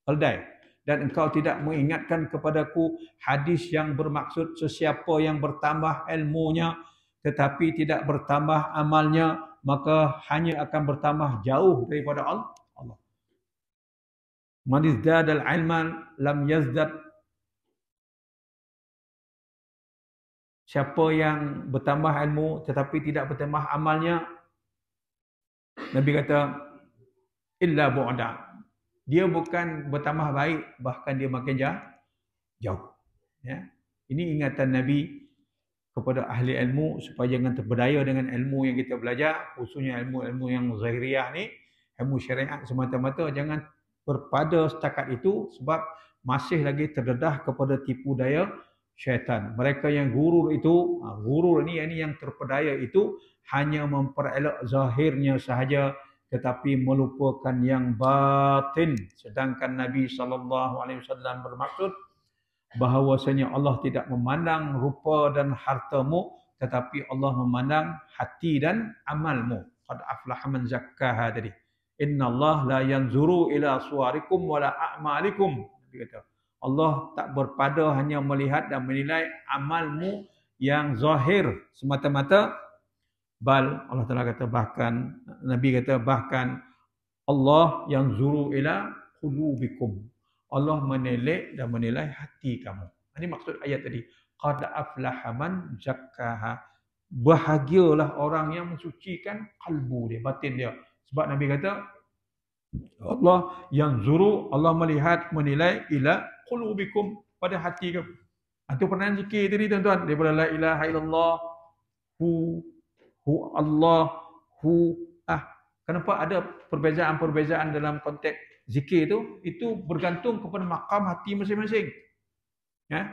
Keldai. Dan engkau tidak mengingatkan kepadaku hadis yang bermaksud sesiapa yang bertambah ilmunya tetapi tidak bertambah amalnya, maka hanya akan bertambah jauh daripada Allah. Man izdadal ilman lam yazdad. Siapa yang bertambah ilmu tetapi tidak bertambah amalnya, Nabi kata illa bu'da. Dia bukan bertambah baik, bahkan dia makin jauh. Ini ingatan Nabi kepada ahli ilmu supaya jangan terpedaya dengan ilmu yang kita belajar, khususnya ilmu-ilmu yang zahiriah ni, ilmu syariat semata-mata. Jangan berpada setakat itu sebab masih lagi terdedah kepada tipu daya syaitan. Mereka yang gurur itu, gurur ni yang terpedaya itu hanya memperelak zahirnya sahaja tetapi melupakan yang batin. Sedangkan Nabi SAW bermaksud bahawasanya Allah tidak memandang rupa dan hartamu, tetapi Allah memandang hati dan amalmu. Qad aflaha man zakkaha tadi. Inna Allah la yanzuru ila suwarikum wala a'malikum. Dia kata, Allah tak berpada hanya melihat dan menilai amalmu yang zahir semata-mata, bal Allah Taala kata bahkan Nabi kata bahkan Allah yang zuru ila qulubikum. Allah menelek dan menilai hati kamu. Ini maksud ayat tadi. Qad aflaha man zakkaha. Bahagialah orang yang mensucikan kalbu dia, batin dia. Sebab Nabi kata Allah yang zuru, Allah melihat, menilai ila qulubikum, pada hati kamu. Itu pernah zikir tadi tuan-tuan, daripada la ilaha illallah, hu, Allah, hu, Kenapa ada perbezaan-perbezaan dalam konteks zikir itu bergantung kepada makam hati masing-masing. Ya.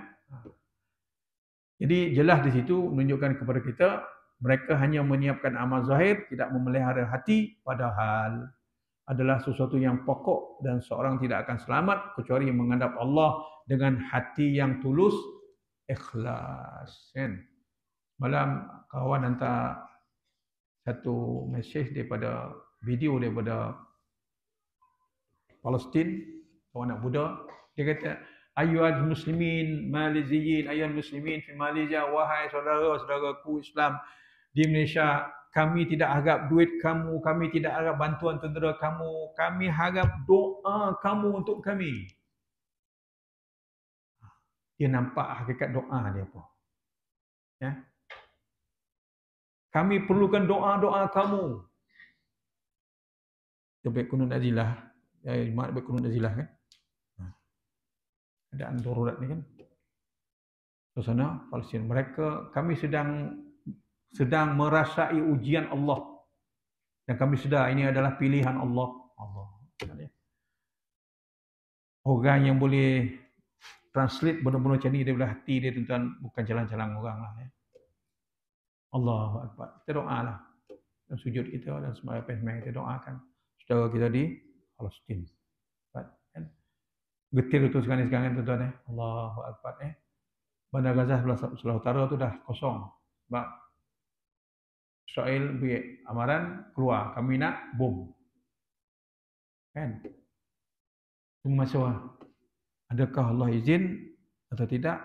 Jadi jelas di situ menunjukkan kepada kita mereka hanya menyiapkan amal zahir, tidak memelihara hati, padahal adalah sesuatu yang pokok dan seorang tidak akan selamat kecuali menghadap Allah dengan hati yang tulus, ikhlas. Kan? Malam kawan hantar satu mesej daripada video daripada Palestin, kawan anak Buddha. Dia kata, ayyuhal muslimin maliziyin, ayyuhal muslimin fi Malaysia, wahai saudara-saudaraku Islam di Malaysia, kami tidak harap duit kamu, kami tidak harap bantuan tentera kamu, kami harap doa kamu untuk kami. Dia nampak hakikat doa dia apa. Ya. Kami perlukan doa-doa kamu. Itu baik kunun nazilah. Baik kunun nazilah kan. Keadaan darurat ni kan. Suasana Palestin. Kami sedang merasai ujian Allah. Dan kami sedar ini adalah pilihan Allah. Orang yang boleh translate benda-benda macam ni daripada hati dia, tuan-tuan, bukan jalan-jalan orang lah. Ya. Allahu Akbar. Kita doalah. Dan sujud kita dan semua apa yang kita doakan saudara kita di Palestin. Kan? Getir itu sekarang tuan-tuan. Allahu Akbar. Bandar Gaza sebelah utara tu dah kosong. Sebab Israel beri amaran keluar. Kami nak bom. Kan? Itu masalah. Adakah Allah izin atau tidak?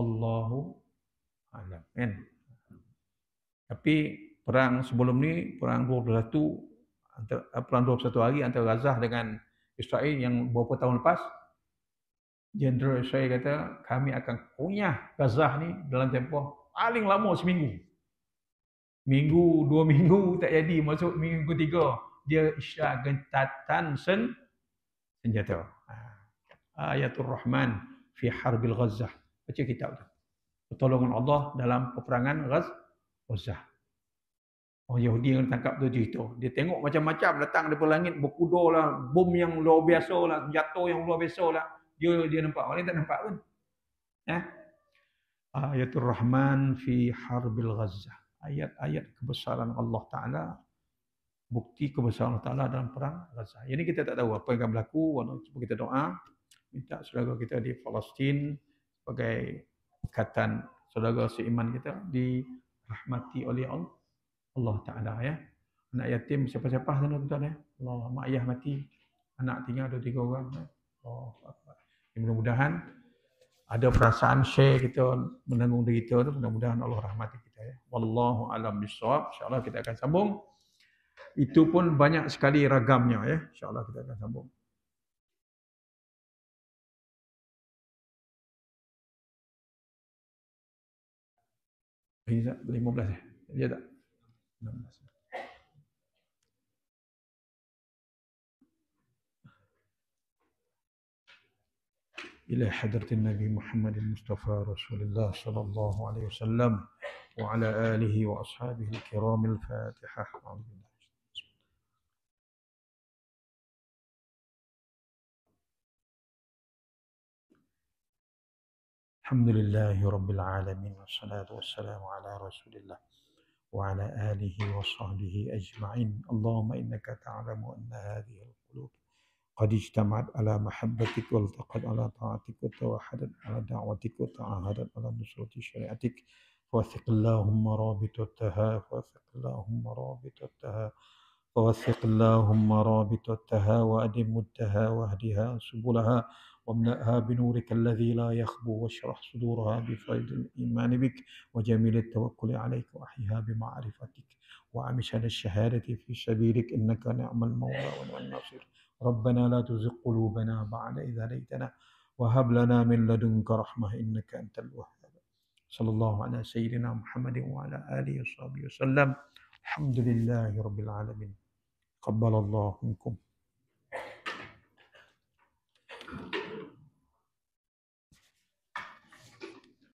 Allahu a'lam. Kan? Tapi perang sebelum ni, perang 21 hari antara Gaza dengan Israel yang beberapa tahun lepas, Jenderal Israel kata kami akan kunyah Gaza ni dalam tempoh paling lama seminggu. Minggu, 2 minggu tak jadi, masuk minggu ketiga dia isyak gentatan senjata. Ayatul Rahman fi Harbil Gaza. Baca kitab tu. Pertolongan Allah dalam peperangan Gaza. Orang Yahudi yang tangkap tu cerita. Dia tengok macam-macam datang daripada langit, berkuda lah, bom yang luar biasa lah, jatuh yang luar biasa lah. Dia nampak, orang tak nampak pun. Ayatul Rahman fi Harbil Gaza. Ayat-ayat kebesaran Allah Ta'ala, bukti kebesaran Allah Ta'ala dalam perang Gaza. Jadi kita tak tahu apa yang akan berlaku, walaupun kita doa, minta saudara kita di Palestin sebagai ikatan saudara seiman kita dirahmati oleh Allah Ta'ala. Ya. Anak yatim siapa-siapa sana tuan-tuan. Allah, mak ayah mati, anak tinggal 2-3 orang. Allah Akbar. Mudah-mudahan ada perasaan share kita menanggung diri kita tu, mudah-mudahan Allah rahmati kita. Ya. Wallahu a'lam bishawab. InsyaAllah kita akan sambung. Itu pun banyak sekali ragamnya. Ya. InsyaAllah kita akan sambung. Ini 15 ya? Dia tak? 16. إلى حضرة النبي محمد المصطفى رسول الله صلى الله عليه وسلم وعلى آله وأصحابه الكرام الفاتحة. الحمد لله رب العالمين والصلاة والسلام على رسول الله وعلى آله وصحبه أجمعين. اللهم إنك تعلم أن هذه القلوب قد اجتمعت على محبتك والتقت على طاعتك وتوحدت على دعوتك وتعاهدت على نصرة شريعتك فوثق اللهم رابطتها فوثق اللهم رابطتها فوثق اللهم رابطتها وأدم مدها واهدها سبلها واملأها بنورك الذي لا يخبو واشرح صدورها بفيض الإيمان بك وجميل التوكل عليك وأحيها بمعرفتك وأمش على الشهادة في سبيلك إنك نعم المولى ونعم النصير ربنا لا تزغ قلوبنا بعد إذ هديتنا وهب لنا من لدنك رحمة إنك أنت الوهاب صلى الله على سيدنا محمد وعلى آله وصحبه وسلم الحمد لله رب العالمين قبل الله منكم